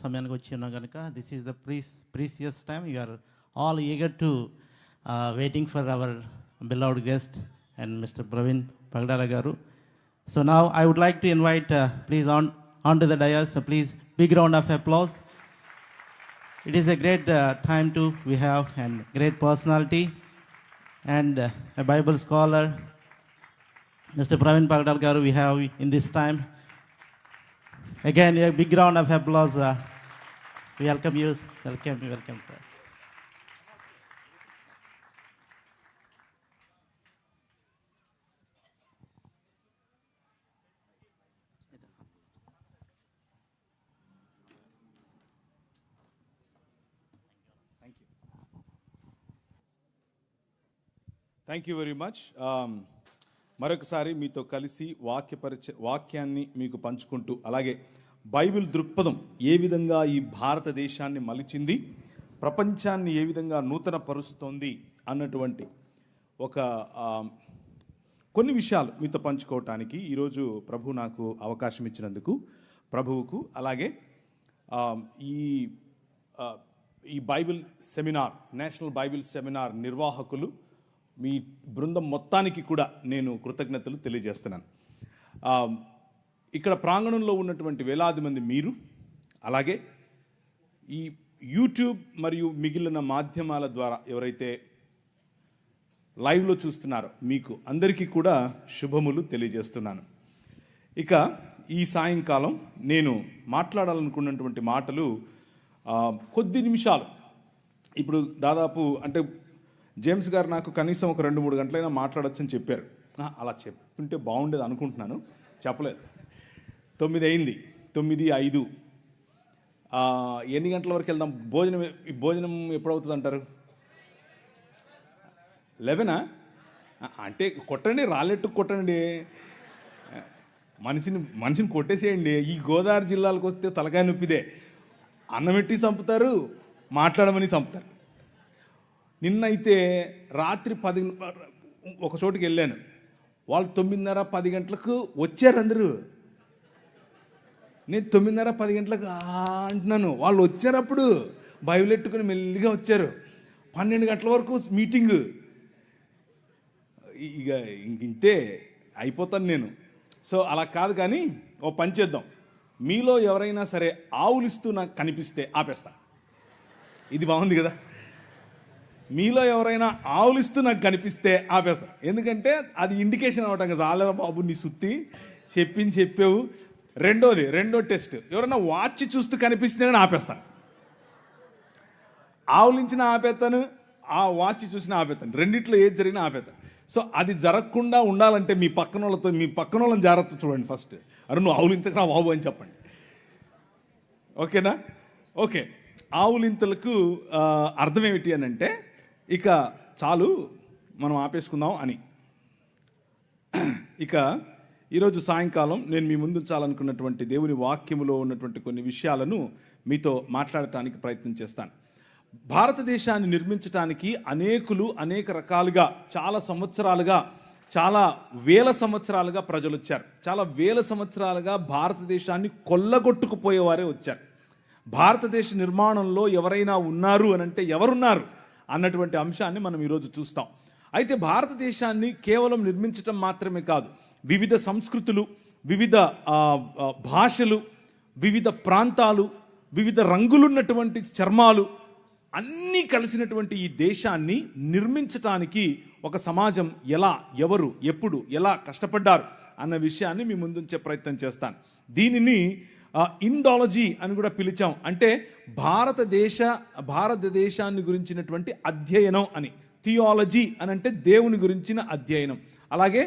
సమయానికి వచ్చి ఉన్నాం కనుక this is the precious time. You are all eager to waiting for our beloved guest and Mr. Praveen Pagdala garu. So now I would like to invite please on to the dais. So please big round of applause. It is a great time to we have and great personality and a Bible scholar Mr. Praveen Pagdala garu we have in this time. Again a big round of applause. We welcome you. Welcome sir. Thank you very much. మరొకసారి మీతో కలిసి వాక్యాన్ని మీకు పంచుకుంటూ, అలాగే Bible దృక్పథం ఏ విధంగా ఈ భారతదేశాన్ని మలిచింది, ప్రపంచాన్ని ఏ విధంగా నూతన పరుస్తోంది అన్నటువంటి ఒక కొన్ని విషయాలు మీతో పంచుకోవటానికి ఈరోజు ప్రభు నాకు అవకాశం ఇచ్చినందుకు ప్రభువుకు, అలాగే ఈ Bible seminar, national Bible seminar నిర్వాహకులు, మీ బృందం మొత్తానికి కూడా నేను కృతజ్ఞతలు తెలియజేస్తున్నాను. ఇక్కడ ప్రాంగణంలో ఉన్నటువంటి వేలాది మంది మీరు, అలాగే ఈ యూట్యూబ్ మరియు మిగిలిన మాధ్యమాల ద్వారా ఎవరైతే లైవ్లో చూస్తున్నారో మీకు అందరికీ కూడా శుభములు తెలియజేస్తున్నాను. ఇక ఈ సాయంకాలం నేను మాట్లాడాలనుకున్నటువంటి మాటలు కొద్ది నిమిషాలు. ఇప్పుడు దాదాపు అంటే జేమ్స్ గారు నాకు కనీసం ఒక 2-3 గంటలైనా మాట్లాడొచ్చని చెప్పారు. అలా చెప్పుంటే బాగుండేది అనుకుంటున్నాను, చెప్పలేదు. 9 అయింది, 9:05. ఎన్ని గంటల వరకు వెళ్దాం? భోజనం ఎప్పుడవుతుంది అంటారు? 11 అంటే కొట్టండి, రాళ్ళెట్టు కొట్టండి, మనిషిని కొట్టేసేయండి. ఈ గోదావరి జిల్లాలకు వస్తే తలకాయ నొప్పిదే. అన్నమెట్టి చంపుతారు, మాట్లాడమని చంపుతారు. నిన్నైతే రాత్రి 10 ఒక చోటుకి వెళ్ళాను. వాళ్ళు 9:30-10 గంటలకు వచ్చారు అందరూ. నేను 9:30-10 గంటలకు అంటున్నాను, వాళ్ళు వచ్చారప్పుడు బైబిల్ ఎట్టుకుని మెల్లిగా వచ్చారు. 12 గంటల వరకు మీటింగ్. ఇక ఇంతే అయిపోతాను నేను. సో అలా కాదు, కానీ ఓ పని చేద్దాం. మీలో ఎవరైనా సరే ఆవులిస్తూ నాకు కనిపిస్తే ఆపేస్తా. ఇది బాగుంది కదా? మీలో ఎవరైనా ఆవులిస్తూ నాకు కనిపిస్తే ఆపేస్తా. ఎందుకంటే అది ఇండికేషన్ అవటం కదా, ఆలరా బాబు నీ సుత్తి చెప్పావు. రెండో టెస్ట్, ఎవరైనా వాచ్ చూస్తూ కనిపిస్తే నేను ఆపేస్తాను. ఆవులించిన ఆపేస్తాను, ఆ వాచ్ చూసినా ఆపేస్తాను. రెండిట్లో ఏది జరిగినా ఆపేస్తాను. సో అది జరగకుండా ఉండాలంటే మీ పక్కన వాళ్ళని జాగ్రత్త చూడండి. ఫస్ట్ అరే నువ్వు ఆవులించకరా బాబు అని చెప్పండి. ఓకేనా? ఓకే. ఆవులింతలకు అర్థం ఏమిటి అని అంటే, ఇక చాలు మనం ఆపేసుకుందాం అని. ఇక ఈరోజు సాయంకాలం నేను మీ ముందు ఉంచాలనుకున్నటువంటి దేవుని వాక్యములో ఉన్నటువంటి కొన్ని విషయాలను మీతో మాట్లాడటానికి ప్రయత్నం చేస్తాను. భారతదేశాన్ని నిర్మించడానికి అనేక రకాలుగా చాలా సంవత్సరాలుగా, చాలా వేల సంవత్సరాలుగా ప్రజలు వచ్చారు. చాలా వేల సంవత్సరాలుగా భారతదేశాన్ని కొల్లగొట్టుకుపోయేవారే వచ్చారు. భారతదేశ నిర్మాణంలో ఎవరైనా ఉన్నారు అని అంటే ఎవరున్నారు అన్నటువంటి అంశాన్ని మనం ఈరోజు చూస్తాం. అయితే భారతదేశాన్ని కేవలం నిర్మించటం మాత్రమే కాదు, వివిధ సంస్కృతులు, వివిధ భాషలు, వివిధ ప్రాంతాలు, వివిధ రంగులున్నటువంటి చర్మాలు అన్నీ కలిసినటువంటి ఈ దేశాన్ని నిర్మించటానికి ఒక సమాజం ఎవరు ఎప్పుడు ఎలా కష్టపడ్డారు అన్న విషయాన్ని మీ ముందుంచే ప్రయత్నం చేస్తాను. దీనిని ఇండాలజీ అని కూడా పిలిచాం. అంటే భారతదేశాన్ని గురించినటువంటి అధ్యయనం అని. థియాలజీ అని అంటే దేవుని గురించిన అధ్యయనం, అలాగే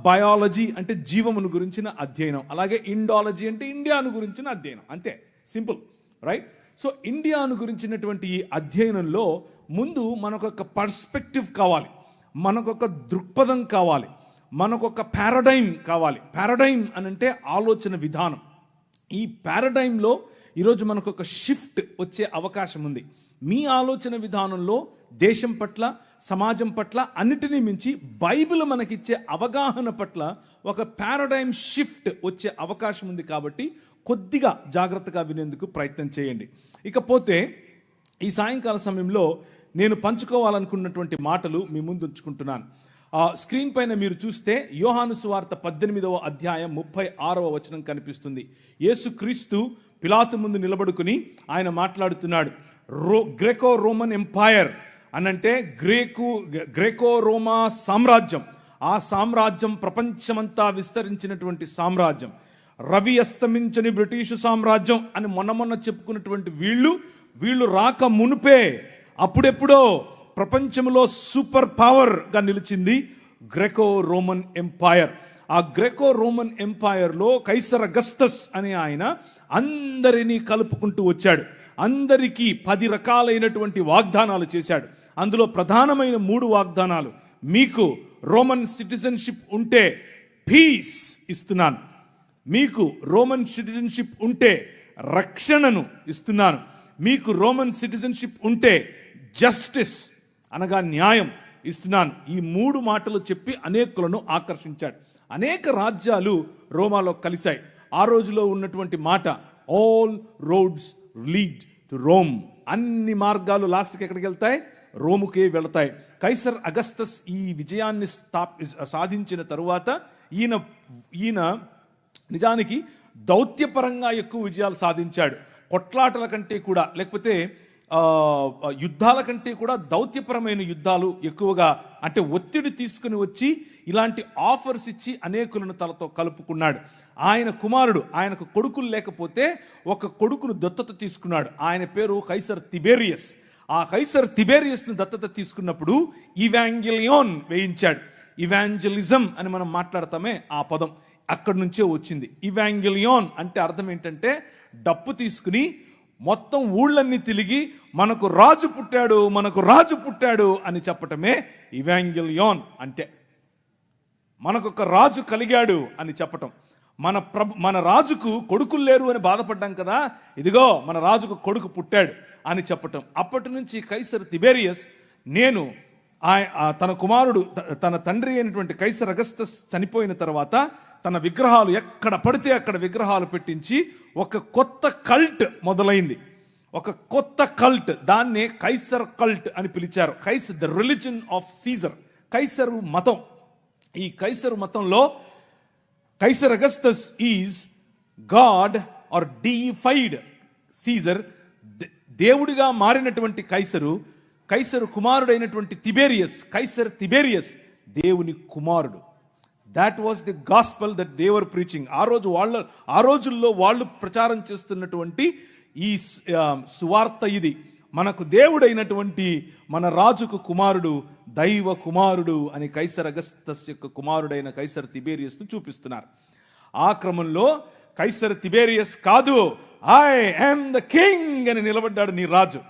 బయాలజీ అంటే జీవమును గురించిన అధ్యయనం, అలాగే ఇండాలజీ అంటే ఇండియాను గురించిన అధ్యయనం. అంతే, సింపుల్, రైట్? సో ఇండియాను గురించినటువంటి ఈ అధ్యయనంలో ముందు మనకొక పర్స్పెక్టివ్ కావాలి, మనకొక దృక్పథం కావాలి, మనకొక పారాడైమ్ కావాలి. పారాడైమ్ అని అంటే ఆలోచన విధానం. ఈ పారాడైమ్లో ఈరోజు మనకు ఒక షిఫ్ట్ వచ్చే అవకాశం ఉంది. మీ ఆలోచన విధానంలో దేశం పట్ల, సమాజం పట్ల, అన్నిటినీ మించి బైబిల్ మనకిచ్చే అవగాహన పట్ల ఒక పారాడైమ్ షిఫ్ట్ వచ్చే అవకాశం ఉంది. కాబట్టి కొద్దిగా జాగ్రత్తగా వినేందుకు ప్రయత్నం చేయండి. ఇకపోతే ఈ సాయంకాల సమయంలో నేను పంచుకోవాలనుకున్నటువంటి మాటలు మీ ముందు ఉంచుకుంటున్నాను. స్క్రీన్ పైన మీరు చూస్తే యోహాను సువార్త 18వ అధ్యాయం 36వ వచనం కనిపిస్తుంది. యేసుక్రీస్తు పిలాతు ముందు నిలబడుకుని ఆయన మాట్లాడుతున్నాడు. గ్రేకో రోమన్ ఎంపైర్ అనంటే గ్రేకో రోమా సామ్రాజ్యం, ఆ సామ్రాజ్యం ప్రపంచమంతా విస్తరించినటువంటి సామ్రాజ్యం, రవి అస్తమించని బ్రిటిషు సామ్రాజ్యం అని మొన్న చెప్పుకున్నటువంటి వీళ్ళు రాక మునుపే అప్పుడెప్పుడో ప్రపంచంలో సూపర్ పవర్గా నిలిచింది గ్రెకో రోమన్ ఎంపైర్. ఆ గ్రెకో రోమన్ ఎంపైర్లో కైసర్ అగస్టస్ అనే ఆయన అందరినీ కలుపుకుంటూ వచ్చాడు. అందరికీ 10 రకాలైనటువంటి వాగ్దానాలు చేశాడు. అందులో ప్రధానమైన 3 వాగ్దానాలు: మీకు రోమన్ సిటిజన్షిప్ ఉంటే పీస్ ఇస్తున్నాను, మీకు రోమన్ సిటిజన్షిప్ ఉంటే రక్షణను ఇస్తున్నాను, మీకు రోమన్ సిటిజన్షిప్ ఉంటే జస్టిస్ అనగా న్యాయం ఇస్తున్నాను. ఈ 3 మాటలు చెప్పి అనేకులను ఆకర్షించాడు. అనేక రాజ్యాలు రోమాలో కలిశాయి. ఆ రోజులో ఉన్నటువంటి మాట all roads lead to Rome. అన్ని మార్గాలు లాస్ట్కి ఎక్కడికి వెళ్తాయి? రోముకే వెళతాయి. కైసర్ అగస్తస్ ఈ విజయాన్ని సాధించిన తరువాత ఈయన నిజానికి దౌత్యపరంగా ఎక్కువ విజయాలు సాధించాడు. కొట్లాటల కంటే కూడా, లేకపోతే యుద్ధాల కంటే కూడా దౌత్యపరమైన యుద్ధాలు ఎక్కువగా, అంటే ఒత్తిడి తీసుకుని వచ్చి ఇలాంటి ఆఫర్స్ ఇచ్చి అనేకులను తనతో కలుపుకున్నాడు. ఆయన కుమారుడు, ఆయనకు కొడుకులు లేకపోతే ఒక కొడుకును దత్తత తీసుకున్నాడు. ఆయన పేరు కైసర్ తిబేరియస్. ఆ కైసర్ తిబేరియస్ను దత్తత తీసుకున్నప్పుడు ఇవాంజెలియోన్ వేయించాడు. ఇవాంజలిజం అని మనం మాట్లాడతామే, ఆ పదం అక్కడి నుంచే వచ్చింది. ఇవాంజెలియోన్ అంటే అర్థం ఏంటంటే డప్పు తీసుకుని మొత్తం ఊళ్ళన్నీ తిరిగి మనకు రాజు పుట్టాడు, మనకు రాజు పుట్టాడు అని చెప్పటమే ఇవాంజెలియోన్ అంటే. మనకొక రాజు కలిగాడు అని చెప్పటం. మన రాజుకు కొడుకులు లేరు అని బాధపడ్డాం కదా, ఇదిగో మన రాజుకు కొడుకు పుట్టాడు అని చెప్పటం. అప్పటి నుంచి కైసర్ తిబేరియస్ తన కుమారుడు, తన తండ్రి అయినటువంటి కైసర్ అగస్తస్ చనిపోయిన తర్వాత తన విగ్రహాలు ఎక్కడ పడితే అక్కడ విగ్రహాలు పెట్టించి ఒక కొత్త కల్ట్ మొదలైంది. ఒక కొత్త కల్ట్, దాన్నే కైసర్ కల్ట్ అని పిలిచారు. The religion of Caesar, Kaiser మతం. ఈ కైసరు మతంలో Kaiser Augustus is God or deified Caesar, దేవుడిగా మారినటువంటి కైసరు కుమారుడైనటువంటి తిబేరియస్, కైసర్ తిబేరియస్ దేవుని కుమారుడు. That was the gospel that they were preaching. ఆ రోజుల్లో వాళ్ళు ప్రచారం చేస్తున్నటువంటి ఈ సువార్త ఇది. మనకు దేవుడైనటువంటి మన రాజుకు కుమారుడు, దైవ కుమారుడు అని కైసర్ అగస్తస్ యొక్క కుమారుడైన కైసర్ తిబేరియస్ను చూపిస్తున్నారు. ఆ క్రమంలో కైసర్ తిబేరియస్ కాదు, ఐ యామ్ ద కింగ్ అని నిలబడ్డాడు నీ రాజు.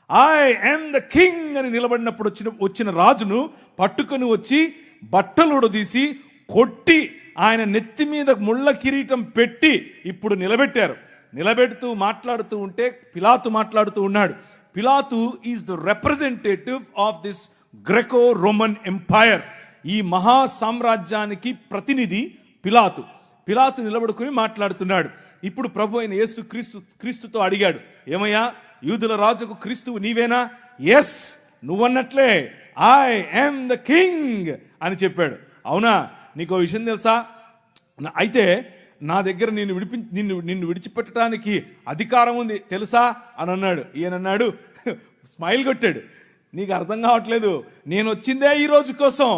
ఐ యామ్ ద కింగ్ అని నిలబడినప్పుడు వచ్చిన రాజును పట్టుకొని వచ్చి బట్టలు తీసి కొట్టి ఆయన నెత్తి మీద ముళ్ళ కిరీటం పెట్టి ఇప్పుడు నిలబెట్టారు. నిలబెడుతూ మాట్లాడుతూ ఉంటే పిలాతు మాట్లాడుతూ ఉన్నాడు. పిలాతు is the representative of this Graeco Roman empire. ఈ మహా సామ్రాజ్యానికి ప్రతినిధి పిలాతు నిలబడుకుని మాట్లాడుతున్నాడు. ఇప్పుడు ప్రభు అయిన యేసు క్రీస్తుతో అడిగాడు, ఏమయ్యా యూదుల రాజుకు క్రీస్తువు నీవేనా? ఎస్, నువ్వన్నట్లే ఐ యామ్ ద కింగ్ అని చెప్పాడు. అవునా, నీకో విషయం తెలుసా? అయితే నా దగ్గర నిన్ను విడిచిపెట్టడానికి అధికారం ఉంది తెలుసా అని అన్నాడు. ఈయనన్నాడు, స్మైల్ కొట్టాడు, నీకు అర్థం కావట్లేదు, నేను వచ్చిందే ఈ రోజు కోసం,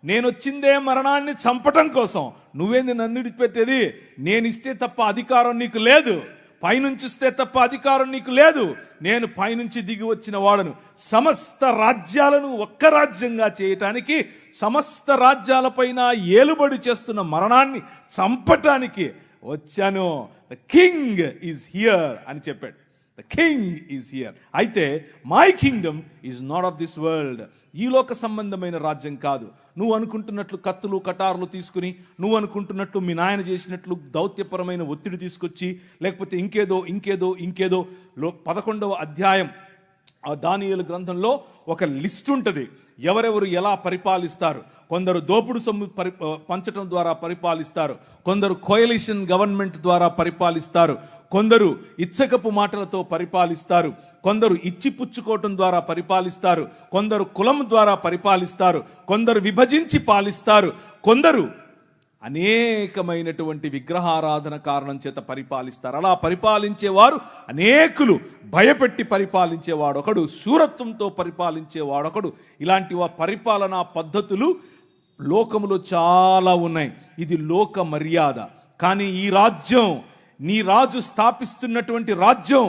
నేను వచ్చిందే మరణాన్ని చంపటం కోసం, నువ్వేంది నన్ను విడిచిపెట్టేది? నేను ఇస్తే తప్ప అధికారం నీకు లేదు, పైనుంచి ఇస్తే తప్ప అధికారం నీకు లేదు. నేను పైనుంచి దిగి వచ్చిన వాడను. సమస్త రాజ్యాలను ఒక్క రాజ్యంగా చేయటానికి, సమస్త రాజ్యాలపైన ఏలుబడి చేస్తున్న మరణాన్ని చంపటానికి వచ్చాను. ద కింగ్ ఈజ్ హియర్ అని చెప్పాడు. The king is here. అయితే my kingdom is not of this world. ఈ లోక సంబంధమైన రాజ్యం కాదు. నువ్వు అనుకుంటున్నట్లు కత్తులు కటారులు తీసుకుని, నువ్వు అనుకుంటున్నట్లు మీ నాయన చేసినట్లు దౌత్యపరమైన ఒత్తిడి తీసుకొచ్చి, లేకపోతే ఇంకేదో 11వ అధ్యాయం ఆ దానియేలు గ్రంథంలో ఒక లిస్ట్ ఉంటుంది. ఎవరెవరు ఎలా పరిపాలిస్తారు. కొందరు దోపుడు సొమ్ము పంచటం ద్వారా పరిపాలిస్తారు, కొందరు కోయలిషన్ గవర్నమెంట్ ద్వారా పరిపాలిస్తారు, కొందరు ఇచ్చకపు మాటలతో పరిపాలిస్తారు, కొందరు ఇచ్చిపుచ్చుకోవటం ద్వారా పరిపాలిస్తారు, కొందరు కులం ద్వారా పరిపాలిస్తారు, కొందరు విభజించి పాలిస్తారు, కొందరు అనేకమైనటువంటి విగ్రహారాధన కారణం చేత పరిపాలిస్తారు. అలా పరిపాలించేవారు అనేకులు. భయపెట్టి పరిపాలించేవాడు ఒకడు, శూరత్వంతో పరిపాలించేవాడు ఒకడు. ఇలాంటి పరిపాలనా పద్ధతులు లోకములో చాలా ఉన్నాయి. ఇది లోక మర్యాద. కానీ ఈ రాజ్యం, నీ రాజు స్థాపిస్తున్నటువంటి రాజ్యం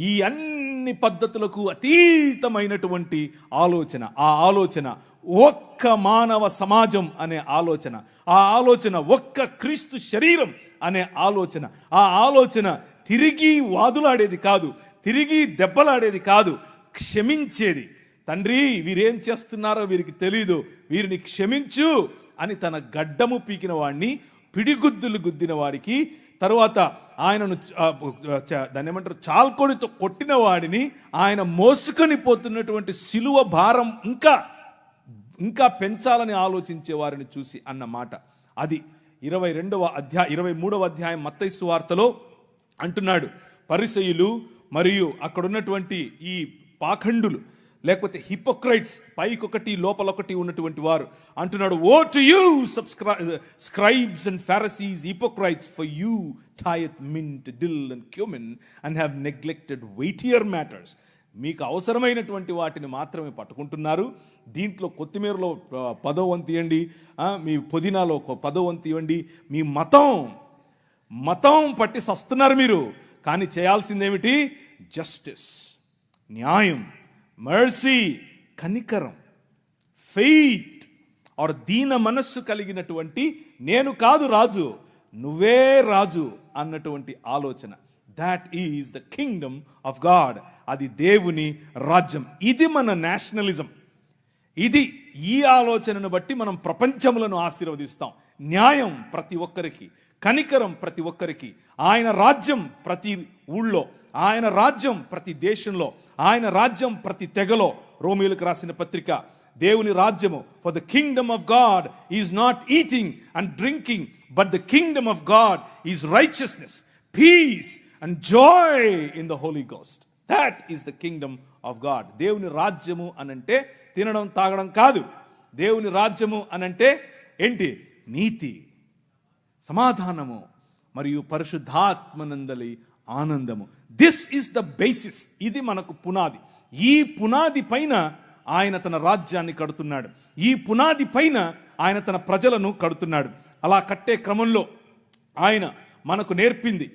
ఈ అన్ని పద్ధతులకు అతీతమైనటువంటి ఆలోచన. ఆ ఆలోచన ఒక్క మానవ సమాజం అనే ఆలోచన, ఆ ఆలోచన ఒక్క క్రీస్తు శరీరం అనే ఆలోచన. ఆ ఆలోచన తిరిగి వాదులాడేది కాదు, తిరిగి దెబ్బలాడేది కాదు, క్షమించేది. తండ్రి, వీరేం చేస్తున్నారో వీరికి తెలీదు, వీరిని క్షమించు అని తన గడ్డము పీకిన వాడిని, పిడిగుద్దులు గుద్దిన వాడికి, తరువాత ఆయనను దాన్ని ఏమంటారు, చాల్కొడితో కొట్టిన వాడిని, ఆయన మోసుకొని పోతున్నటువంటి సిలువ భారం ఇంకా పెంచాలని ఆలోచించే వారిని చూసి అన్న మాట. అది 23వ అధ్యాయం మత్తయి సువార్తలో అంటున్నాడు. పరిసయ్యులు మరియు అక్కడ ఉన్నటువంటి ఈ పాఖండులు, లేకపోతే హిపోక్రైట్స్, పైకొకటి లోపలొకటి ఉన్నటువంటి వారు అంటున్నాడు, woe to you scribes and Pharisees, hypocrites, for you tithe mint, dill and cumin and have neglected weightier matters. మీకు అవసరమైనటువంటి వాటిని మాత్రమే పట్టుకుంటున్నారు. దీంట్లో కొత్తిమీరలో 10వ వంతు ఇవ్వండి, మీ పుదీనాలో 10వ వంతు ఇవ్వండి. మీ మతం పట్టి సస్తున్నారు మీరు. కానీ చేయాల్సిందేమిటి? జస్టిస్, న్యాయం, మర్సీ, కనికరం, ఫెయిత్ ఆర్ దీన మనస్సు కలిగినటువంటి, నేను కాదు రాజు, నువ్వే రాజు అన్నటువంటి ఆలోచన. That is the kingdom of God. అది దేవుని రాజ్యం. ఇది మన నేషనలిజం. ఈ ఆలోచనను బట్టి మనం ప్రపంచములను ఆశీర్వదిస్తాం. న్యాయం ప్రతి ఒక్కరికి, కనికరం ప్రతి ఒక్కరికి, ఆయన రాజ్యం ప్రతి ఊళ్ళో, ఆయన రాజ్యం ప్రతి దేశంలో, ఆయన రాజ్యం ప్రతి తెగలో. రోమీయులకు రాసిన పత్రిక, దేవుని రాజ్యము, for the kingdom of God is not eating and drinking, but the kingdom of God is righteousness, peace and joy in the Holy Ghost. That is the kingdom of God. దేవుని రాజ్యము అనంటే తినడం తాగడం కాదు. దేవుని రాజ్యము అనంటే ఏంటి? నీతి, సమాధానము మరియు పరిశుద్ధాత్మనందలి ఆనందము. This is the basis. ఇది మనకు పునాది. ఈ పునాది పైన ఆయన తన రాజ్యాన్ని కడుతున్నాడు. ఈ పునాది పైన ఆయన తన ప్రజలను కడుతున్నాడు. అలా కట్టే క్రమంలో ఆయన మనకు నేర్పింది,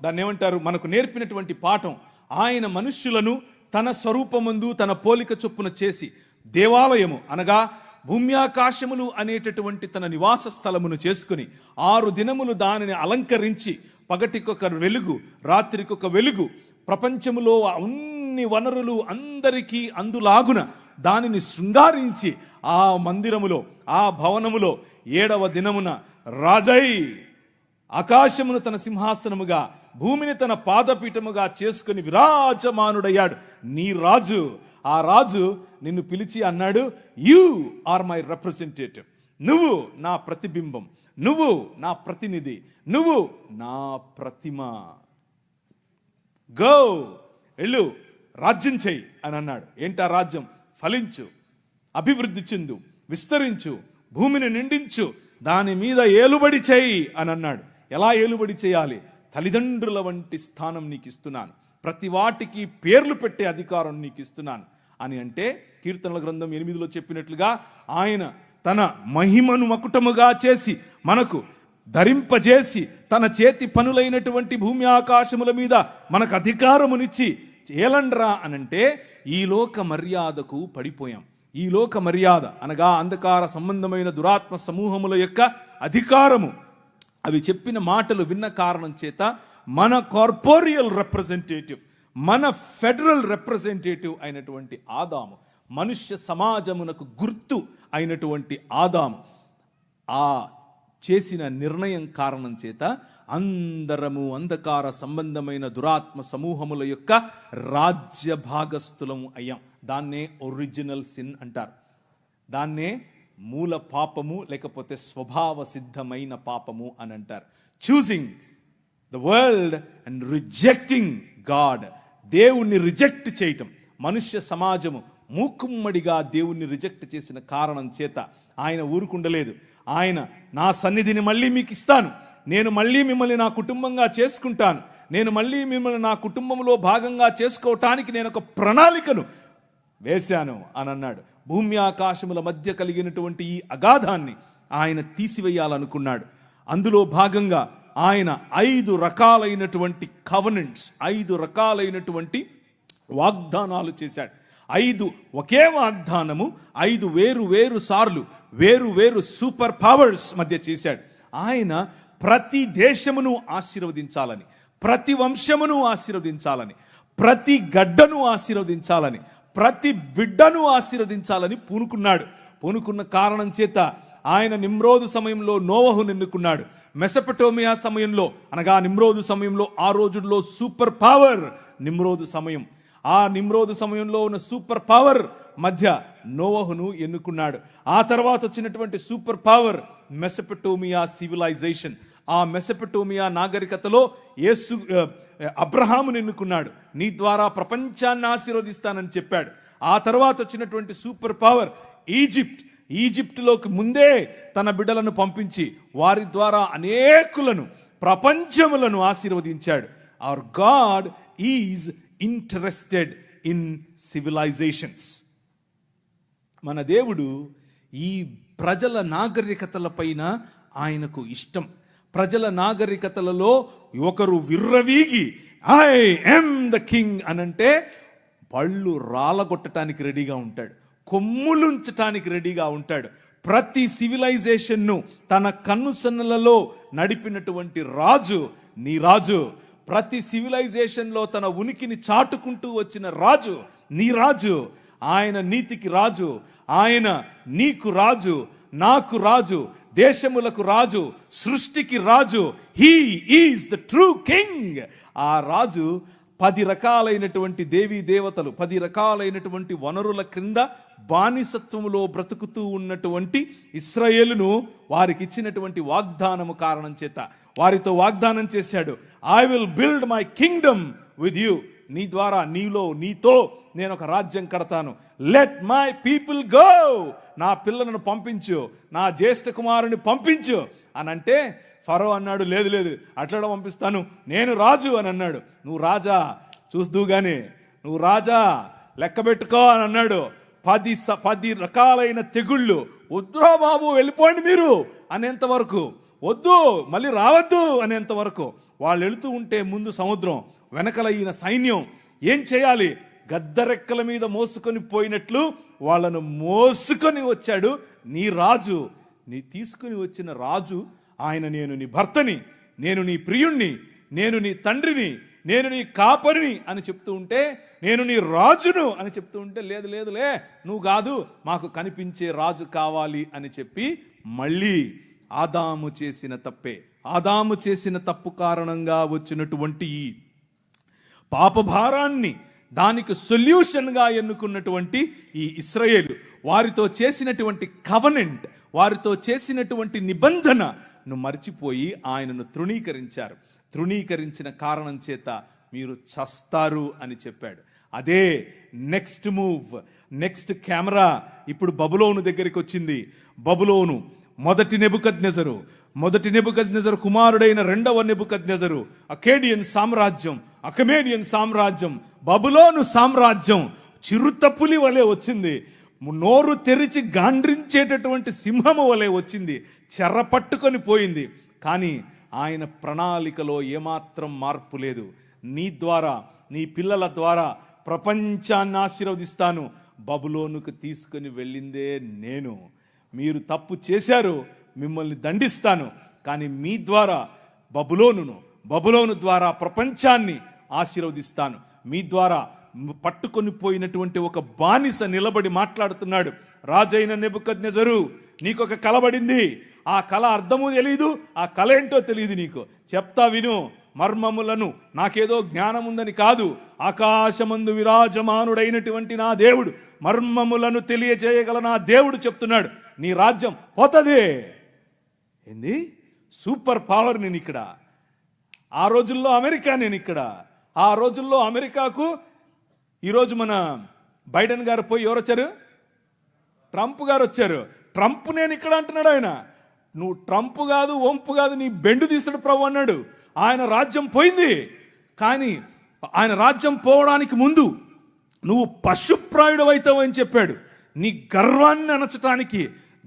దాన్ని ఏమంటారు, మనకు నేర్పినటువంటి పాఠం, ఆయన మనుష్యులను తన స్వరూపమందు తన పోలిక చొప్పున చేసి దేవాలయము అనగా భూమ్యాకాశములు అనేటటువంటి తన నివాస స్థలమును చేసుకుని 6 దినములు దానిని అలంకరించి, పగటికొక వెలుగు, రాత్రికొక వెలుగు, ప్రపంచములో అన్ని వనరులు అందరికీ అందులాగున దానిని శృంగారించి ఆ మందిరములో, ఆ భవనములో 7వ దినమున రాజై ఆకాశమును తన సింహాసనముగా, భూమిని తన పాదపీఠముగా చేసుకుని విరాజమానుడయ్యాడు. నీ రాజు, ఆ రాజు నిన్ను పిలిచి అన్నాడు, యు ఆర్ మై రిప్రజెంటేటివ్. నువ్వు నా ప్రతిబింబం, నువ్వు నా ప్రతినిధి, నువ్వు నా ప్రతిమ. గో, వెళ్ళు, రాజ్యం చెయ్యి అని అన్నాడు. ఏంటా రాజ్యం? ఫలించు, అభివృద్ధి చెందు, విస్తరించు, భూమిని నిండించు, దాని మీద ఏలుబడి చేయి అని అన్నాడు. ఎలా ఏలుబడి చేయాలి? తల్లిదండ్రుల వంటి స్థానం నీకు ఇస్తున్నాను, ప్రతి వాటికి పేర్లు పెట్టే అధికారం నీకు ఇస్తున్నాను అని అంటే, కీర్తనల గ్రంథం 8లో చెప్పినట్లుగా ఆయన తన మహిమను మకుటముగా చేసి మనకు ధరింపజేసి తన చేతి పనులైనటువంటి భూమి ఆకాశముల మీద మనకు అధికారమునిచ్చి ఏలండ్రా అనంటే, ఈ లోక మర్యాదకు పడిపోయాం. ఈ లోక మర్యాద అనగా అంధకార సంబంధమైన దురాత్మ సమూహముల యొక్క అధికారము, అవి చెప్పిన మాటలు విన్న కారణం చేత మన కార్పోరియల్ రిప్రజెంటేటివ్, మన ఫెడరల్ రిప్రజెంటేటివ్ అయినటువంటి ఆదాము, మనుష్య సమాజమునకు గుర్తు అయినటువంటి ఆదాము, ఆ చేసిన నిర్ణయం కారణం చేత అందరము అంధకార సంబంధమైన దురాత్మ సమూహముల యొక్క రాజ్య భాగస్థులము అయ్యాం. దాన్నే ఒరిజినల్ సిన్ అంటారు. దాన్నే మూల పాపము లేకపోతే స్వభావ సిద్ధమైన పాపము అని అంటారు. Choosing the world and rejecting God. దేవుణ్ణి రిజెక్ట్ చేయటం. మనుష్య సమాజము మూకుమ్మడిగా దేవుణ్ణి రిజెక్ట్ చేసిన కారణం చేత ఆయన ఊరుకుండలేదు. ఆయన నా సన్నిధిని మళ్ళీ మీకు ఇస్తాను, నేను మళ్ళీ మిమ్మల్ని నా కుటుంబంగా చేసుకుంటాను, నేను మళ్ళీ మిమ్మల్ని నా కుటుంబంలో భాగంగా చేసుకోవటానికి నేను ఒక ప్రణాళికను వేశాను అని అన్నాడు. భూమి ఆకాశముల మధ్య కలిగినటువంటి ఈ అగాధాన్ని ఆయన తీసివేయాలనుకున్నాడు. అందులో భాగంగా ఆయన 5 రకాలైనటువంటి కవనెంట్స్, 5 రకాలైనటువంటి వాగ్దానాలు చేశాడు. 5 ఒకే వాగ్దానము 5 వేరు సార్లు వేరు సూపర్ పవర్స్ మధ్య చేశాడు. ఆయన ప్రతి దేశమును ఆశీర్వదించాలని, ప్రతి వంశమును ఆశీర్వదించాలని, ప్రతి గడ్డను ఆశీర్వదించాలని, ప్రతి బిడ్డను ఆశీర్వదించాలని పూనుకున్న కారణం చేత ఆయన నిమ్రోదు సమయంలో నోవహును ఎన్నుకున్నాడు. మెసపటోమియా సమయంలో అనగా నిమ్రోదు సమయంలో ఆ రోజుల్లో సూపర్ పవర్ నిమ్రోదు సమయం. ఆ నిమ్రోదు సమయంలో ఉన్న సూపర్ పవర్ మధ్య నోవహును ఎన్నుకున్నాడు. ఆ తర్వాత వచ్చినటువంటి సూపర్ పవర్ మెసపటోమియా సివిలైజేషన్. ఆ మెసపటోమియా నాగరికతలో అబ్రహామును ఎన్నుకున్నాడు. నీ ద్వారా ప్రపంచాన్ని ఆశీర్వదిస్తానని చెప్పాడు. ఆ తర్వాత వచ్చినటువంటి సూపర్ పవర్ ఈజిప్టులోకి ముందే తన బిడ్డలను పంపించి వారి ద్వారా అనేకులను, ప్రపంచములను ఆశీర్వదించాడు. Hour God is interested in civilisations. మన దేవుడు ఈ ప్రజల నాగరికతల పైన ఆయనకు ఇష్టం. ప్రజల నాగరికతలలో ఒకరు విర్రవీగి ఐ యామ్ ద కింగ్ అనంటే పళ్ళు రాలగొట్టడానికి రెడీగా ఉంటాడు, కొమ్ములుంచటానికి రెడీగా ఉంటాడు. ప్రతి సివిలైజేషన్ను తన కన్నుసన్నలలో నడిపినటువంటి రాజు నీ రాజు. ప్రతి సివిలైజేషన్లో తన ఉనికిని చాటుకుంటూ వచ్చిన రాజు నీ రాజు. ఆయన నీతికి రాజు, ఆయన నీకు రాజు, నాకు రాజు, దేశములకు రాజు, సృష్టికి రాజు. He is the true king. ఆ రాజు 10 రకాలైనటువంటి దేవీ దేవతలు, 10 రకాలైనటువంటి వనరుల క్రింద బానిసత్వములో బ్రతుకుతూ ఉన్నటువంటి ఇశ్రాయేలును వారికి ఇచ్చినటువంటి వాగ్దానము కారణం చేత వారితో వాగ్దానం చేశాడు. I will build my Kingdom with you. నీ ద్వారా, నీతో నేను ఒక రాజ్యం కడతాను. Let my people go. నా పిల్లలను పంపించు, నా జ్యేష్ఠ కుమారుని పంపించు అని అంటే ఫరో అన్నాడు, లేదు అట్లా పంపిస్తాను, నేను రాజు అని అన్నాడు. నువ్వు రాజా చూస్తూగానే, నువ్వు రాజా లెక్క పెట్టుకో అని అన్నాడు. 10 రకాలైన తెగుళ్ళు. వద్దురా బాబు వెళ్ళిపోండి మీరు అనేంత వరకు, వద్దు మళ్ళీ రావద్దు అనేంత వరకు. వాళ్ళు వెళుతూ ఉంటే ముందు సముద్రం, వెనకల ఈయన సైన్యం. ఏం చేయాలి? గద్దరెక్కల మీద మోసుకొని పోయినట్లు వాళ్ళను మోసుకొని వచ్చాడు నీ రాజు. నీ తీసుకుని వచ్చిన రాజు ఆయన. నేను నీ భర్తని, నేను నీ ప్రియుణ్ణి, నేను నీ తండ్రిని, నేను నీ కాపరిని అని చెప్తూ ఉంటే, నేను నీ రాజును అని చెప్తూ ఉంటే, లేదులే నువ్వు కాదు, మాకు కనిపించే రాజు కావాలి అని చెప్పి మళ్ళీ ఆదాము చేసిన తప్పు కారణంగా వచ్చినటువంటి ఈ పాపభారాన్ని దానికి సొల్యూషన్గా ఎన్నుకున్నటువంటి ఈ ఇశ్రాయేలు వారితో చేసినటువంటి కవనెంట్, వారితో చేసినటువంటి నిబంధనను మర్చిపోయి ఆయనను తృణీకరించారు. తృణీకరించిన కారణం చేత మీరు చస్తారు అని చెప్పాడు. అదే నెక్స్ట్ మూవ్, నెక్స్ట్ కెమెరా ఇప్పుడు బబులోను దగ్గరికి వచ్చింది. బబులోను మొదటి నెబుకద్నెజరు కుమారుడైన రెండవ నెబుకద్నెజరు అకేడియన్ సామ్రాజ్యం, బబులోను సామ్రాజ్యం చిరుతపులి వలె వచ్చింది. నోరు తెరిచి గాండ్రించేటటువంటి సింహము వలె వచ్చింది, చెరపట్టుకొని పోయింది. కానీ ఆయన ప్రణాళికలో ఏమాత్రం మార్పు లేదు. నీ ద్వారా, నీ పిల్లల ద్వారా ప్రపంచాన్ని ఆశీర్వదిస్తాను. బబులోనుకు తీసుకుని వెళ్ళిందే నేను. మీరు తప్పు చేశారు, మిమ్మల్ని దండిస్తాను. కానీ మీ ద్వారా బబులోను ద్వారా ప్రపంచాన్ని ఆశీర్వదిస్తాను. మీ ద్వారా పట్టుకొని పోయినటువంటి ఒక బానిస నిలబడి మాట్లాడుతున్నాడు. రాజైన నెబుకద్నెజరు, నీకు ఒక కల పడింది. ఆ కళ అర్థము తెలియదు, ఆ కళ ఏంటో తెలియదు నీకు. చెప్తా విను. మర్మములను, నాకేదో జ్ఞానం ఉందని కాదు, ఆకాశమందు విరాజమానుడైనటువంటి నా దేవుడు, మర్మములను తెలియజేయగల నా దేవుడు చెప్తున్నాడు, నీ రాజ్యం పోతదే. ఏంది? సూపర్ పవర్ నేను ఇక్కడ. ఆ రోజుల్లో అమెరికా నేను ఇక్కడ. ఆ రోజుల్లో అమెరికాకు ఈరోజు మన బైడెన్ గారు పోయి ఎవరు వచ్చారు? ట్రంప్ గారు వచ్చారు. ట్రంప్ నేను ఇక్కడ అంటున్నాడు ఆయన. నువ్వు ట్రంప్ కాదు, వంపు కాదు, నీ బెండు తీస్తాడు ప్రభు అన్నాడు. ఆయన రాజ్యం పోయింది. కానీ ఆయన రాజ్యం పోవడానికి ముందు నువ్వు పశుప్రాయుడు అవుతావు అని చెప్పాడు. నీ గర్వాన్ని అణచటానికి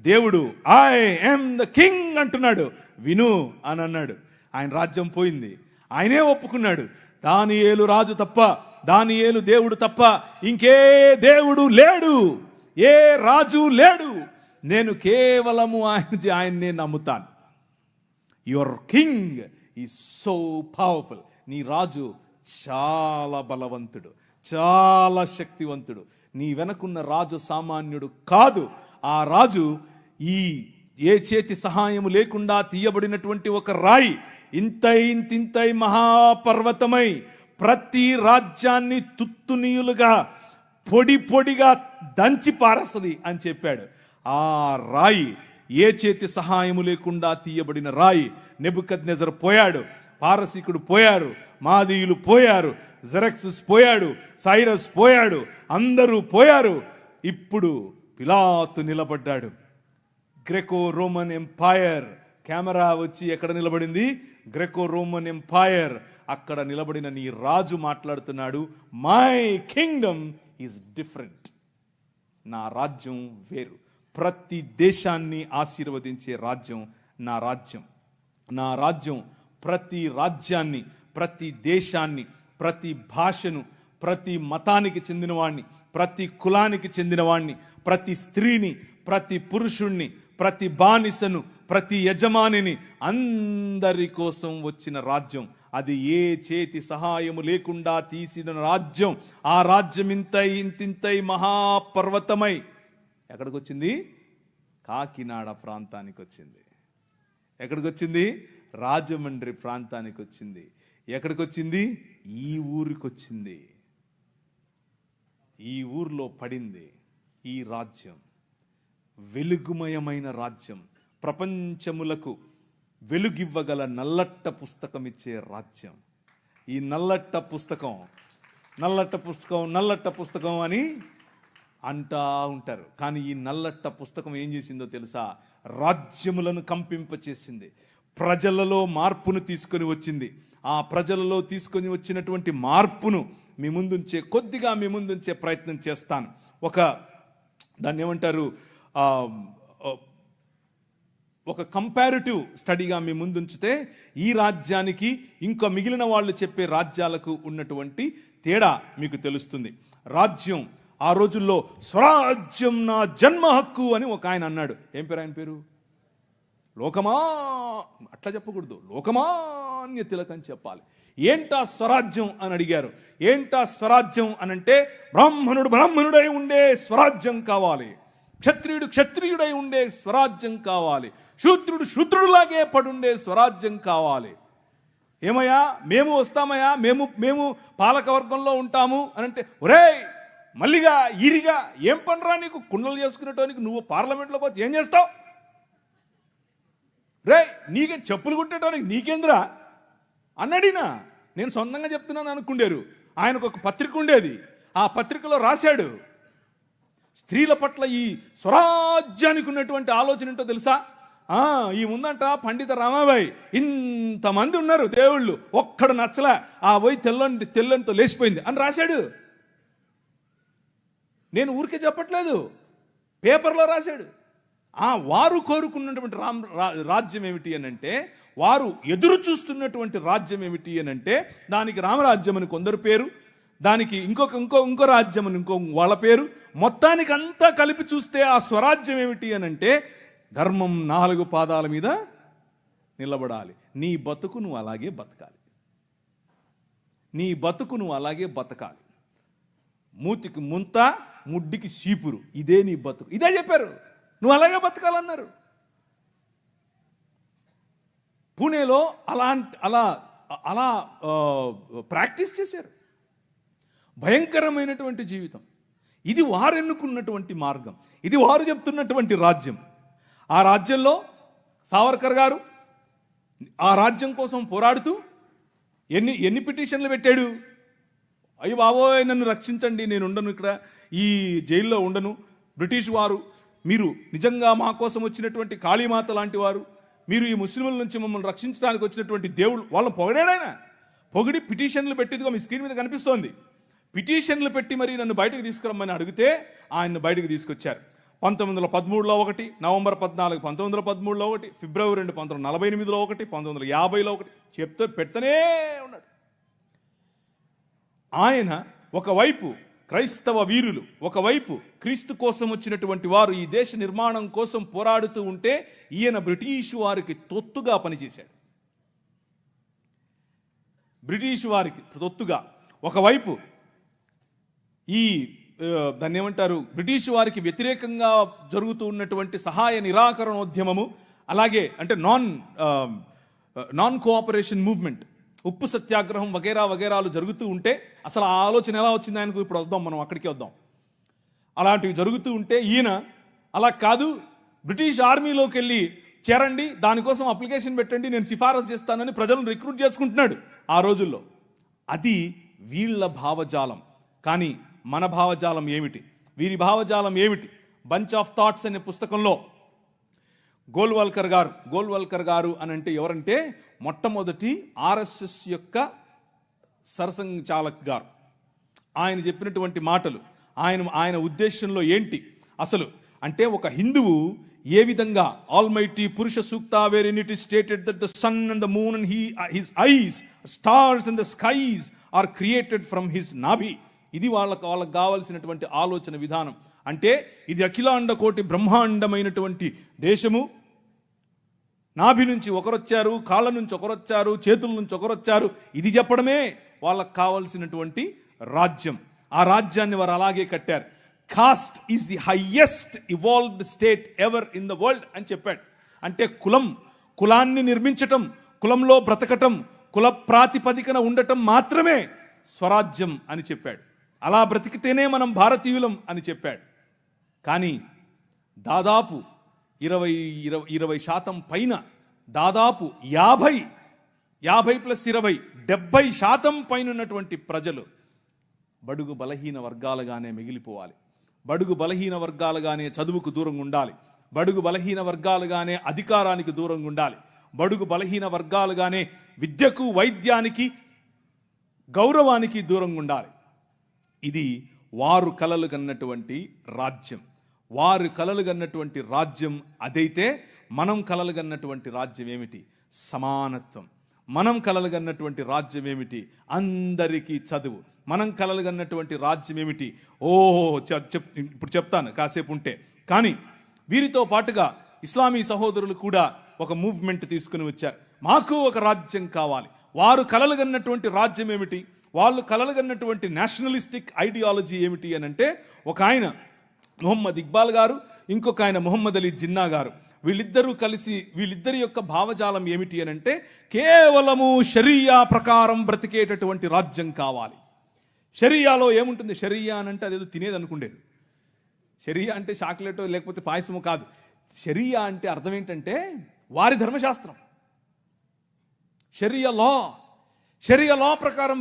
దేవుడు ఐ యామ్ ద కింగ్ అంటున్నాడు. విను అని అన్నాడు. ఆయన రాజ్యం పోయింది. ఆయనే ఒప్పుకున్నాడు, దానియేలు రాజు తప్ప, దానియేలు దేవుడు తప్ప ఇంకే దేవుడు లేడు, ఏ రాజు లేడు, నేను కేవలము ఆయన్నే నమ్ముతాను. Your king is so powerful. నీ రాజు చాలా బలవంతుడు, చాలా శక్తివంతుడు. నీ వెనకున్న రాజు సామాన్యుడు కాదు. ఆ రాజు ఈ ఏ చేతి సహాయము లేకుండా తీయబడినటువంటి ఒక రాయి, ఇంతై మహాపర్వతమై ప్రతి రాజ్యాన్ని తుత్తునీయులుగా పొడి పొడిగా దంచి పారేస్తుంది అని చెప్పాడు. ఆ రాయి ఏ చేతి సహాయము లేకుండా తీయబడిన రాయి. నెబుకద్నెజర్ పోయాడు, పారసీకుడు పోయారు, మాదీయులు పోయారు, జెరక్సస్ పోయాడు, సైరస్ పోయాడు, అందరూ పోయారు. ఇప్పుడు పిలాతు నిలబడ్డాడు. Graeco Roman empire. కెమెరా వచ్చి ఎక్కడ నిలబడింది? Graeco Roman empire. అక్కడ నిలబడిన నీ రాజు మాట్లాడుతున్నాడు, మై కింగ్డమ్ ఈజ్ డిఫరెంట్. నా రాజ్యం వేరు. ప్రతి దేశాన్ని ఆశీర్వదించే రాజ్యం నా రాజ్యం. నా రాజ్యం ప్రతి రాజ్యాన్ని, ప్రతి దేశాన్ని, ప్రతి భాషను, ప్రతి మతానికి చెందినవాణ్ణి, ప్రతి కులానికి చెందినవాణ్ణి, ప్రతి స్త్రీని, ప్రతి పురుషుణ్ణి, ప్రతి బానిసను, ప్రతి యజమానిని, అందరి కోసం వచ్చిన రాజ్యం. అది ఏ చేతి సహాయము లేకుండా తీసిన రాజ్యం. ఆ రాజ్యం ఇంతింతై మహాపర్వతమై ఎక్కడికి వచ్చింది? కాకినాడ ప్రాంతానికి వచ్చింది. ఎక్కడికి వచ్చింది? రాజమండ్రి ప్రాంతానికి వచ్చింది. ఎక్కడికి వచ్చింది? ఈ ఊరికి వచ్చింది. ఈ ఊర్లో పడింది ఈ రాజ్యం. వెలుగుమయమైన రాజ్యం. ప్రపంచములకు వెలుగివ్వగల నల్లట్ట పుస్తకం ఇచ్చే రాజ్యం. ఈ నల్లట్ట పుస్తకం అని అంటా ఉంటారు. కానీ ఈ నల్లట్ట పుస్తకం ఏం చేసిందో తెలుసా? రాజ్యములను కంపింపచేసింది. ప్రజలలో మార్పును తీసుకొని వచ్చింది. ఆ ప్రజలలో తీసుకొని వచ్చినటువంటి మార్పును కొద్దిగా మీ ముందుంచే ప్రయత్నం చేస్తాను. దాన్ని ఏమంటారు, ఒక కంపారిటివ్ స్టడీగా మీ ముందుంచితే ఈ రాజ్యానికి ఇంకా మిగిలిన వాళ్ళు చెప్పే రాజ్యాలకు ఉన్నటువంటి తేడా మీకు తెలుస్తుంది. రాజ్యం ఆ రోజుల్లో స్వరాజ్యం నా జన్మ హక్కు అని ఒక ఆయన అన్నాడు. ఏం పేరు ఆయన పేరు? అట్లా చెప్పకూడదు, లోకమాన్య తిలక్ అని చెప్పాలి. ఏంటా స్వరాజ్యం అని అడిగారు. ఏంటా స్వరాజ్యం అనంటే బ్రాహ్మణుడై ఉండే స్వరాజ్యం కావాలి, క్షత్రియుడై ఉండే స్వరాజ్యం కావాలి, శూద్రుడులాగే పడుండే స్వరాజ్యం కావాలి. ఏమయ్యా మేము వస్తామయ్యా, మేము పాలకవర్గంలో ఉంటాము అని అంటే, ఒరేయ్ మల్లిగా ఈరిగా ఏం పనిరా నీకు? కుండలు చేసుకునేటానికి నువ్వు పార్లమెంట్లోకి వచ్చి ఏం చేస్తావు? రే నీకే చెప్పులు కుట్టేటానికి నీకేంద్రా అన్నడినా. నేను సొంతంగా చెప్తున్నాను అనుకుండారు. ఆయనకు ఒక పత్రిక ఉండేది. ఆ పత్రికలో రాశాడు, స్త్రీల పట్ల ఈ స్వరాజ్యానికి ఉన్నటువంటి ఆలోచన ఏంటో తెలుసా? ఈ ముందంట పండిత రామాబాయి ఇంతమంది ఉన్నారు దేవుళ్ళు, ఒక్కడు నచ్చలే, ఆ పోయి తెల్లంతో లేచిపోయింది అని రాశాడు. నేను ఊరికే చెప్పట్లేదు, పేపర్లో రాశాడు. వారు కోరుకున్నటువంటి రాజ్యం ఏమిటి అని అంటే, వారు ఎదురు చూస్తున్నటువంటి రాజ్యం ఏమిటి అని అంటే, దానికి రామరాజ్యం అని కొందరు పేరు, దానికి ఇంకో రాజ్యం అని ఇంకో వాళ్ళ పేరు. మొత్తానికి అంతా కలిపి చూస్తే ఆ స్వరాజ్యం ఏమిటి అని అంటే, ధర్మం 4 పాదాల మీద నిలబడాలి. నీ బతుకు నువ్వు అలాగే బతకాలి. నీ బతుకు నువ్వు అలాగే బతకాలి. మూతికి ముంత, ముడ్డికి చీపురు, ఇదే నీ బతుకు. ఇదే చెప్పారు, నువ్వు అలాగే బతకాలన్నారు. పూణేలో అలా అలా ప్రాక్టీస్ చేశారు. భయంకరమైనటువంటి జీవితం. ఇది వారు ఎన్నుకున్నటువంటి మార్గం, ఇది వారు చెప్తున్నటువంటి రాజ్యం. ఆ రాజ్యంలో సావర్కర్ గారు ఆ రాజ్యం కోసం పోరాడుతూ ఎన్ని పిటిషన్లు పెట్టాడు. అయ్యో బాబోయ్, నన్ను రక్షించండి, నేను ఉండను, ఇక్కడ ఈ జైల్లో ఉండను, బ్రిటిష్ వారు మీరు నిజంగా మా కోసం వచ్చినటువంటి కాళీమాత లాంటి వారు, మీరు ఈ ముస్లింల నుంచి మమ్మల్ని రక్షించడానికి వచ్చినటువంటి దేవుడు. వాళ్ళని పొగిడాడాయన, పొగిడి పిటిషన్లు పెట్టిదిగా మీ స్క్రీన్ మీద కనిపిస్తోంది. పిటిషన్లు పెట్టి మరి నన్ను బయటకు తీసుకురమ్మని అడిగితే ఆయన్ని బయటకు తీసుకొచ్చారు. 1913లో ఒకటి, నవంబర్ 14 1913లో ఒకటి, ఫిబ్రవరి 2 1948లో ఒకటి, 1950లో ఒకటి చెప్తూ పెడుతూనే ఉన్నాడు. ఆయన ఒకవైపు క్రైస్తవ వీరులు, ఒకవైపు క్రీస్తు కోసం వచ్చినటువంటి వారు ఈ దేశ నిర్మాణం కోసం పోరాడుతూ ఉంటే ఈయన బ్రిటిష్ వారికి తొత్తుగా పనిచేశాడు. బ్రిటిష్ వారికి తొత్తుగా ఒకవైపు ఈ దాన్ని ఏమంటారు, బ్రిటిష్ వారికి వ్యతిరేకంగా జరుగుతూ ఉన్నటువంటి సహాయ నిరాకరణోద్యమము, అలాగే అంటే నాన్ కోఆపరేషన్ మూవ్మెంట్, ఉప్పు సత్యాగ్రహం వగేరాలు జరుగుతూ ఉంటే, అసలు ఆ ఆలోచన ఎలా వచ్చింది ఆయనకు ఇప్పుడు వద్దాం, మనం అక్కడికి వద్దాం. అలాంటివి జరుగుతూ ఉంటే ఈయన అలా కాదు, బ్రిటిష్ ఆర్మీలోకి వెళ్ళి చేరండి, దానికోసం అప్లికేషన్ పెట్టండి, నేను సిఫారసు చేస్తానని ప్రజలను రిక్రూట్ చేసుకుంటున్నాడు ఆ రోజుల్లో. అది వీళ్ళ భావజాలం. కానీ మన భావజాలం ఏమిటి, వీరి భావజాలం ఏమిటి? బంచ్ ఆఫ్ థాట్స్ అనే పుస్తకంలో గోల్వల్కర్ గారు అని అంటే ఎవరంటే మొట్టమొదటి ఆర్ఎస్ఎస్ యొక్క సరసంఘచాలక్ గారు. ఆయన చెప్పినటువంటి మాటలు, ఆయన ఉద్దేశంలో ఏంటి అసలు అంటే, ఒక హిందువు ఏ విధంగా almighty Purusha Sukta where in it is stated that the sun and the moon and his eyes stars and the skies are created from his నాభి. ఇది వాళ్ళకు కావాల్సినటువంటి ఆలోచన విధానం. అంటే ఇది అఖిలాండ కోటి బ్రహ్మాండమైనటువంటి దేశము. నాభి నుంచి ఒకరొచ్చారు, కాళ్ళ నుంచి ఒకరొచ్చారు, చేతుల నుంచి ఒకరొచ్చారు. ఇది చెప్పడమే వాళ్ళకు కావాల్సినటువంటి రాజ్యం. ఆ రాజ్యాన్ని వారు అలాగే కట్టారు. Cost is the highest evolved state ever in the world అని చెప్పాడు. అంటే కులాన్ని నిర్మించటం, కులంలో బ్రతకటం, కుల ప్రాతిపదికన ఉండటం మాత్రమే స్వరాజ్యం అని చెప్పాడు. అలా బ్రతికితేనే మనం భారతీయులం అని చెప్పాడు. కానీ దాదాపు 20% పైన, దాదాపు 50+20 70% పైన ఉన్నటువంటి ప్రజలు బడుగు బలహీన వర్గాలుగానే మిగిలిపోవాలి. బడుగు బలహీన వర్గాలుగానే చదువుకు దూరంగా ఉండాలి. బడుగు బలహీన వర్గాలుగానే అధికారానికి దూరంగా ఉండాలి. బడుగు బలహీన వర్గాలుగానే విద్యకు, వైద్యానికి, గౌరవానికి దూరంగా ఉండాలి. ఇది వారు కలలు కన్నటువంటి రాజ్యం. వారు కలలు కన్నటువంటి రాజ్యం అదైతే, మనం కలలు కన్నటువంటి రాజ్యం ఏమిటి? సమానత్వం. మనం కలలు కన్నటువంటి రాజ్యం ఏమిటి? అందరికీ చదువు. మనం కలలు కన్నటువంటి రాజ్యం ఏమిటి? ఇప్పుడు చెప్తాను కాసేపు ఉంటే. కానీ వీరితో పాటుగా ఇస్లామీ సహోదరులు కూడా ఒక మూవ్మెంట్ తీసుకుని వచ్చారు. మాకు ఒక రాజ్యం కావాలి. వారు కలలు కన్నటువంటి రాజ్యం ఏమిటి? వాళ్ళు కలలుగన్నటువంటి నేషనలిస్టిక్ ఐడియాలజీ ఏమిటి అని అంటే, ఒక ఆయన మొహమ్మద్ ఇక్బాల్ గారు, ఇంకొక ఆయన మొహమ్మద్ అలీ జిన్నా గారు, వీళ్ళిద్దరూ కలిసి వీళ్ళిద్దరి యొక్క భావజాలం ఏమిటి అని అంటే, కేవలము షరియా ప్రకారం బ్రతికేటటువంటి రాజ్యం కావాలి. షరియాలో ఏముంటుంది? షరియా అని అంటే అదేదో తినేది అనుకుండేది. షరియా అంటే చాక్లెటో లేకపోతే పాయసమో కాదు. షరియా అంటే అర్థం ఏంటంటే వారి ధర్మశాస్త్రం. షరియా లా ప్రకారం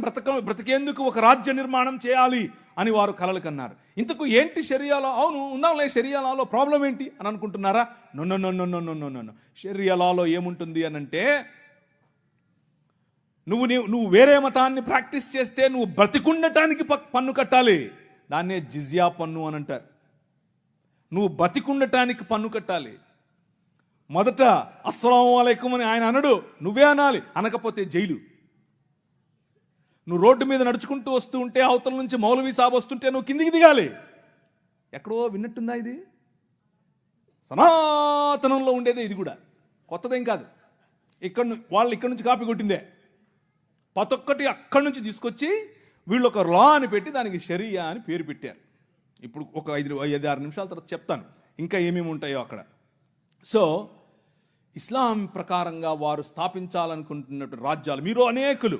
బ్రతికేందుకు ఒక రాజ్య నిర్మాణం చేయాలి అని వారు కలలు కన్నారు. ఇంతకు ఏంటి షరియాలో? అవును ఉందాంలే, షరియాలో ప్రాబ్లం ఏంటి అని అనుకుంటున్నారా? నో. షరియాలో ఏముంటుంది అని అంటే, నువ్వు వేరే మతాన్ని ప్రాక్టీస్ చేస్తే నువ్వు బ్రతికుండటానికి పన్ను కట్టాలి. దాన్నే జిజియా పన్ను అని అంటారు. నువ్వు బతికుండటానికి పన్ను కట్టాలి. మొదట అస్సలాము అలైకుం అని ఆయన అనడు, నువ్వే అనాలి. అనకపోతే జైలు. నువ్వు రోడ్డు మీద నడుచుకుంటూ వస్తూ ఉంటే అవతల నుంచి మౌలవీ సాబ్ వస్తుంటే నువ్వు కిందికి దిగాలి. ఎక్కడో విన్నట్టుందా? ఇది సనాతనంలో ఉండేదే. ఇది కూడా కొత్తదేం కాదు. వాళ్ళు ఇక్కడ నుంచి కాపీ కొట్టిందే. ప్రతి ఒక్కటి అక్కడి నుంచి తీసుకొచ్చి వీళ్ళు ఒక లా అని పెట్టి దానికి షరియా అని పేరు పెట్టారు. ఇప్పుడు ఒక 5-6 నిమిషాల తర్వాత చెప్తాను ఇంకా ఏమేమి ఉంటాయో అక్కడ. సో ఇస్లాం ప్రకారంగా వారు స్థాపించాలనుకుంటున్నటువంటి రాజ్యాలు. మీరు అనేకులు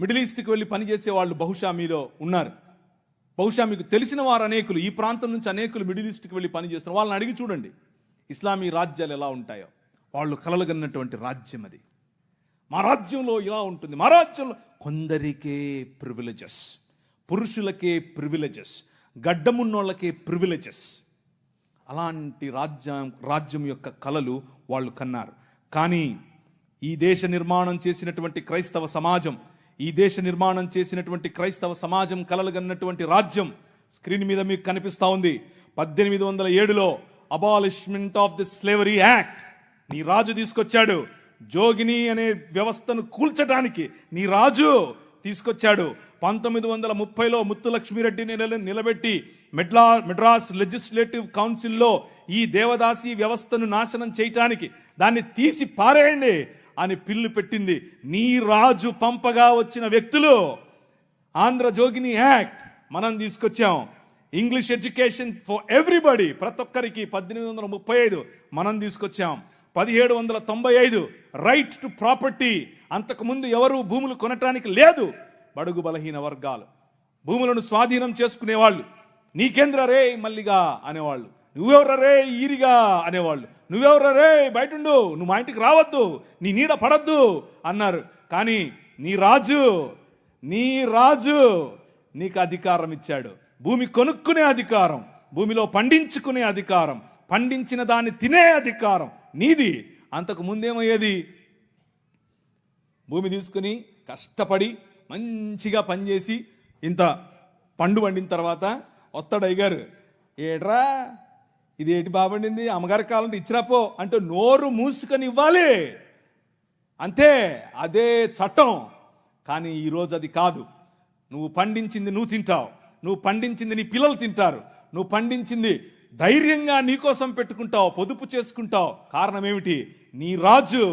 మిడిల్ ఈస్ట్కి వెళ్ళి పనిచేసే వాళ్ళు బహుశా మీలో ఉన్నారు. బహుశా మీకు తెలిసిన వారు అనేకులు, ఈ ప్రాంతం నుంచి అనేకులు మిడిల్ ఈస్ట్కి వెళ్ళి పనిచేస్తున్నారు. వాళ్ళని అడిగి చూడండి ఇస్లామీ రాజ్యాలు ఎలా ఉంటాయో. వాళ్ళు కలలుగన్నటువంటి రాజ్యం అది. మా రాజ్యంలో ఇలా ఉంటుంది, మా రాజ్యంలో కొందరికే ప్రివిలేజెస్, పురుషులకే ప్రివిలేజెస్, గడ్డమున్నోళ్ళకే ప్రివిలేజెస్. అలాంటి రాజ్యం యొక్క కలలు వాళ్ళు కన్నారు. కానీ ఈ దేశ నిర్మాణం చేసినటువంటి క్రైస్తవ సమాజం, ఈ దేశ నిర్మాణం చేసినటువంటి క్రైస్తవ సమాజం కలలుగన్నటువంటి రాజ్యం స్క్రీన్ మీద మీకు కనిపిస్తా ఉంది. 1807లో abolishment of the slavery act నీ రాజు తీసుకొచ్చాడు. జోగిని అనే వ్యవస్థను కూల్చడానికి నీ రాజు తీసుకొచ్చాడు. 1930లో ముత్తులక్ష్మిరెడ్డిని నిలబెట్టి మెడ్రాస్ లెజిస్లేటివ్ కౌన్సిల్లో ఈ దేవదాసి వ్యవస్థను నాశనం చేయటానికి దాన్ని తీసి పారేయండి అని పిల్లు పెట్టింది. నీ రాజు పంపగా వచ్చిన వ్యక్తులు ఆంధ్ర జోగిని యాక్ట్ మనం తీసుకొచ్చాం. ఇంగ్లీష్ ఎడ్యుకేషన్ ఫర్ ఎవ్రీబడి, ప్రతి ఒక్కరికి 1835 మనం తీసుకొచ్చాం. 1795 రైట్ టు ప్రాపర్టీ, అంతకుముందు ఎవరు భూములు కొనటానికి లేదు. బడుగు బలహీన వర్గాలు భూములను స్వాధీనం చేసుకునేవాళ్ళు. నీకేంద్ర రే మల్లిగా అనేవాళ్ళు, నువ్వెవర రే ఈరిగా అనేవాళ్ళు, నువ్వెవర రే బయటుండు, నువ్వు మా ఇంటికి రావద్దు, నీ నీడ పడద్దు అన్నారు. కానీ నీ రాజు నీకు అధికారం ఇచ్చాడు. భూమి కొనుక్కునే అధికారం, భూమిలో పండించుకునే అధికారం, పండించిన దాన్ని తినే అధికారం నీది. అంతకు ముందేమయ్యేది, భూమి తీసుకుని కష్టపడి మంచిగా పనిచేసి ఇంత పండు వండిన తర్వాత వస్తాడు అయ్యగారు, ఏట్రా ఇది ఏటి బాబండింది, అమ్మగారి కాలంటే ఇచ్చిరాపో అంటే నోరు మూసుకొని ఇవ్వాలి అంతే. అదే చట్టం. కానీ ఈరోజు అది కాదు. నువ్వు పండించింది నువ్వు తింటావు, నువ్వు పండించింది నీ పిల్లలు తింటారు, నువ్వు పండించింది ధైర్యంగా నీకోసం పెట్టుకుంటావు, పొదుపు చేసుకుంటావు. కారణం ఏమిటి? నీ రాజు,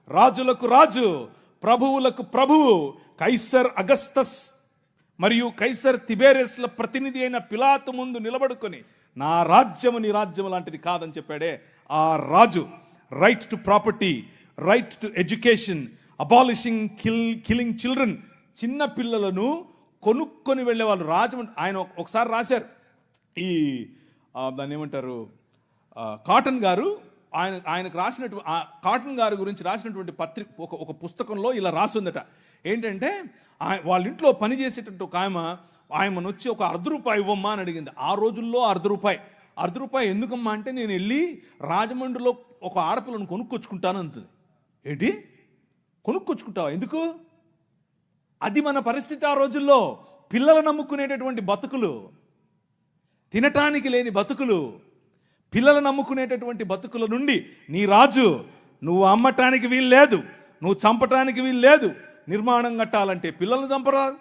రాజులకు రాజు, ప్రభువులకు ప్రభువు, కైసర్ అగస్తస్ మరియు కైసర్ తిబేరియస్ల ప్రతినిధి అయిన పిలాతు ముందు నిలబడుకొని నా రాజ్యము నీ రాజ్యము లాంటిది కాదని చెప్పాడే ఆ రాజు. Right to property, right to education, abolishing killing children. చిన్న పిల్లలను కొనుక్కొని వెళ్ళేవాళ్ళు. రాజమండ్రి ఆయన ఒకసారి రాశారు, ఈ దాన్ని ఏమంటారు, కాటన్ గారు ఆయనకు రాసినటువంటి కాటన్ గారి గురించి రాసినటువంటి పత్రిక ఒక పుస్తకంలో ఇలా రాసిందట. ఏంటంటే వాళ్ళ ఇంట్లో పనిచేసేటట్టు ఒక ఆయమను వచ్చి ఒక ₹1 ఇవ్వమ్మా అని అడిగింది. ఆ రోజుల్లో ₹1 ఎందుకమ్మా అంటే, నేను వెళ్ళి రాజమండ్రిలో ఒక ఆడపిల్లను కొనుక్కొచ్చుకుంటాను అంటుంది. ఏంటి కొనుక్కొచ్చుకుంటావా? ఎందుకు? అది మన పరిస్థితి ఆ రోజుల్లో. పిల్లలు నమ్ముకునేటటువంటి బతుకులు, తినటానికి లేని బతుకులు, పిల్లలు నమ్ముకునేటటువంటి బతుకుల నుండి నీ రాజు, నువ్వు అమ్మటానికి వీలు లేదు, నువ్వు చంపటానికి వీలు లేదు. నిర్మాణం కట్టాలంటే పిల్లల్ని చంపరారు,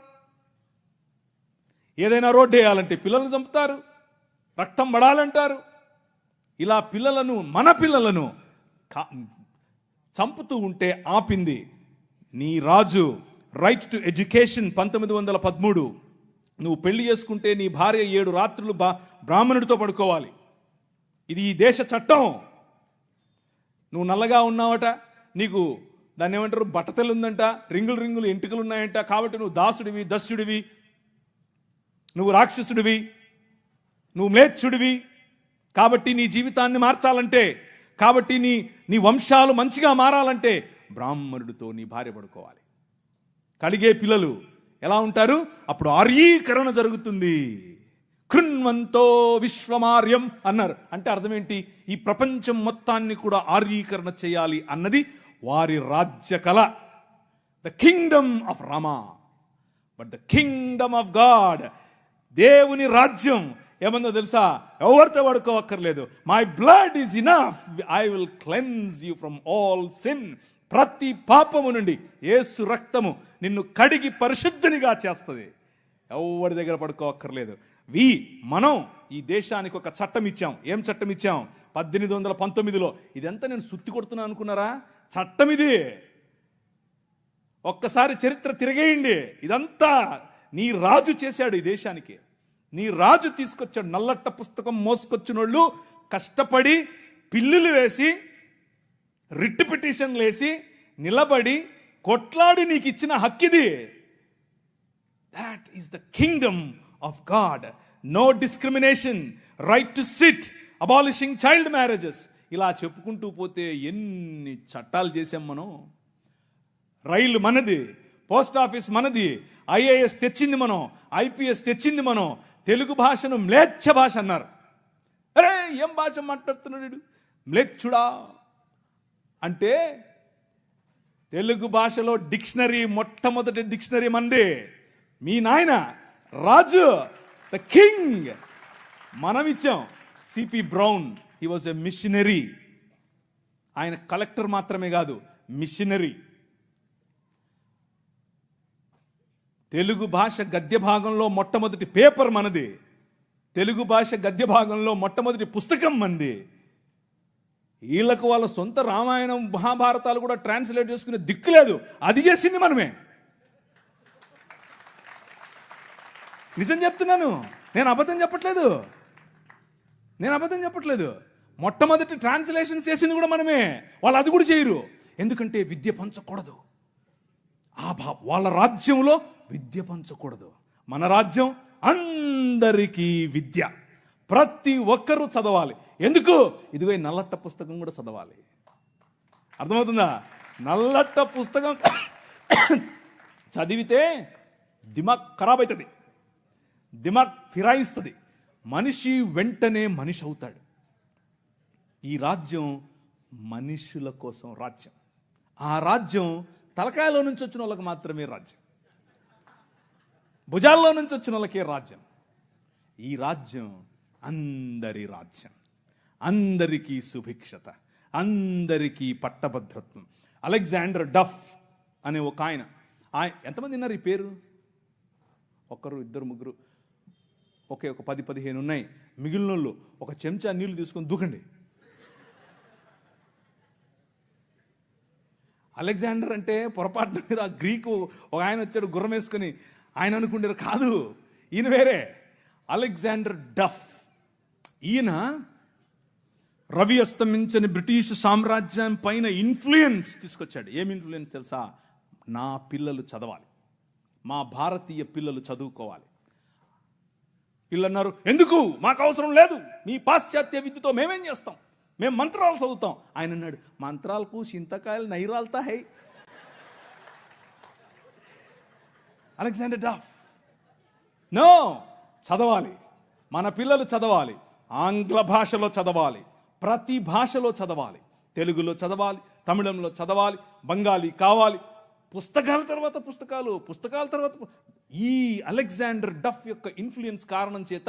ఏదైనా రోడ్డు వేయాలంటే పిల్లల్ని చంపుతారు, రక్తం పడాలంటారు. ఇలా పిల్లలను, మన పిల్లలను చంపుతూ ఉంటే ఆపింది నీ రాజు. Right to education 1913. నువ్వు పెళ్లి చేసుకుంటే నీ భార్య 7 రాత్రులు బ్రాహ్మణుడితో పడుకోవాలి. ఇది ఈ దేశ చట్టం. నువ్వు నల్లగా ఉన్నావట, నీకు దాన్ని ఏమంటారు బట్టతలు ఉందంట, రింగులు ఎంటుకలు ఉన్నాయంట, కాబట్టి నువ్వు దాసుడివి, దస్యుడివి, నువ్వు రాక్షసుడివి, నువ్వు మ్లేచ్ఛుడివి. కాబట్టి నీ జీవితాన్ని మార్చాలంటే, కాబట్టి నీ వంశాలు మంచిగా మారాలంటే బ్రాహ్మణుడితో నీ భార్య పడుకోవాలి. కలిగే పిల్లలు ఎలా ఉంటారు? అప్పుడు ఆర్యీకరణ జరుగుతుంది. కృణ్వంతో విశ్వమార్యం అన్నారు. అంటే అర్థం ఏంటి? ఈ ప్రపంచం మొత్తాన్ని కూడా ఆర్యీకరణ చేయాలి అన్నది వారి రాజ్య కళ. The kingdom of Rama, but the kingdom of God, దేవుని రాజ్యం ఏమన్నా తెలుసా? ఎవరితో పడుకోవక్కర్లేదు. My blood is enough, I will cleanse you from all sin. ప్రతి పాపము నుండి యేసు రక్తము నిన్ను కడిగి పరిశుద్ధునిగా చేస్తుంది. ఎవరి దగ్గర పడుకోవక్కర్లేదు. మనం ఈ దేశానికి ఒక చట్టం ఇచ్చాం. ఏం చట్టం ఇచ్చాం? 1819లో. ఇదంతా నేను సుత్తి కొడుతున్నా అనుకున్నారా? చట్టం ఇది. ఒక్కసారి చరిత్ర తిరిగేయండి. ఇదంతా నీ రాజు చేశాడు ఈ దేశానికి. నీ రాజు తీసుకొచ్చాడు. నల్లట్ట పుస్తకం మోసుకొచ్చినోళ్ళు కష్టపడి పిల్లులు వేసి రిట్ పిటిషన్ లేసి నిలబడి కొట్లాడి నీకు ఇచ్చిన హక్కిది. That is the kingdom of God. No discrimination, right to sit, abolishing child marriages. ఇలా చెప్పుకుంటూ పోతే ఎన్ని చట్టాలు చేసాం మనం. రైలు మనది, పోస్ట్ ఆఫీస్ మనది, ఐఏఎస్ తెచ్చింది మనం, ఐపీఎస్ తెచ్చింది మనం. తెలుగు భాషను మ్లేచ్ఛ భాష అన్నారు. అరే ఏం భాష మాట్లాడుతున్నాడు మ్లేచ్ఛుడా అంటే, తెలుగు భాషలో డిక్షనరీ, మొట్టమొదటి డిక్షనరీ మంది. మీ నాయన రాజు, ద కింగ్, మనం ఇచ్చాం. CP brown, he was a machinery. ఆయన కలెక్టర్ మాత్రమే కాదు, మిషనరీ. తెలుగు భాష గద్య భాగంలో మొట్టమొదటి పేపర్ మనది. తెలుగు భాష గద్య భాగంలో మొట్టమొదటి పుస్తకం మనది. వీళ్ళకు వాళ్ళ సొంత రామాయణం మహాభారతాలు కూడా ట్రాన్స్లేట్ చేసుకునే దిక్కు లేదు. అది చేసింది మనమే. నిజం చెప్తున్నాను, నేను అబద్ధం చెప్పట్లేదు. మొట్టమొదటి ట్రాన్స్లేషన్ చేసింది కూడా మనమే. వాళ్ళు అది కూడా చేయరు. ఎందుకంటే విద్య పంచకూడదు. వాళ్ళ రాజ్యంలో విద్య పంచకూడదు. మన రాజ్యం అందరికీ విద్య, ప్రతి ఒక్కరూ చదవాలి. ఎందుకు? ఇదిగో నల్లట్ట పుస్తకం కూడా చదవాలి. అర్థమవుతుందా? నల్లట్ట పుస్తకం చదివితే దిమాగ్ ఖరాబ్ అవుతుంది, దిమాగ్ ఫిరాయిస్తుంది, మనిషి వెంటనే మనిషి అవుతాడు. ఈ రాజ్యం మనుషుల కోసం రాజ్యం. ఆ రాజ్యం తలకాయలో నుంచి వచ్చిన వాళ్ళకి మాత్రమే రాజ్యం, భుజాల్లో నుంచి వచ్చిన వాళ్ళకే రాజ్యం. ఈ రాజ్యం అందరి రాజ్యం, అందరికీ సుభిక్షత, అందరికీ పట్టభద్రత్వం. అలెగ్జాండర్ డఫ్ అనే ఒక ఆయన, ఎంతమంది ఉన్నారు ఈ పేరు? ఒకరు, ఇద్దరు, ముగ్గురు, ఒక 10-15 ఉన్నాయి. మిగిలిన వాళ్ళు ఒక చెంచా నీళ్లు తీసుకొని దూకండి. అలెగ్జాండర్ అంటే పొరపాటున మీరు ఆ గ్రీకు ఒక ఆయన వచ్చాడు గుర్రం వేసుకొని, ఆయన అనుకుంటారు, కాదు, ఈయన వేరే. అలెగ్జాండర్ డఫ్. ఈయన రవి అస్తమించని బ్రిటిష్ సామ్రాజ్యం పైన ఇన్ఫ్లుయెన్స్ తీసుకొచ్చాడు. ఏం ఇన్ఫ్లుయెన్స్ తెలుసా? నా పిల్లలు చదవాలి, మా భారతీయ పిల్లలు చదువుకోవాలి. వీళ్ళు అన్నారు, ఎందుకు, మాకు అవసరం లేదు, మీ పాశ్చాత్య విద్యతో మేమేం చేస్తాం, మేము మంత్రాలు చదువుతాం. ఆయన అన్నాడు, మంత్రాలకు చింతకాయలు నైరాల్తా హై. అలెగ్జాండర్ డఫ్, నో, చదవాలి, మన పిల్లలు చదవాలి, ఆంగ్ల భాషలో చదవాలి, ప్రతి భాషలో చదవాలి, తెలుగులో చదవాలి, తమిళంలో చదవాలి, బెంగాలీ కావాలి, పుస్తకాల తర్వాత పుస్తకాలు, పుస్తకాల తర్వాత. ఈ అలెగ్జాండర్ డఫ్ యొక్క ఇన్ఫ్లుయెన్స్ కారణం చేత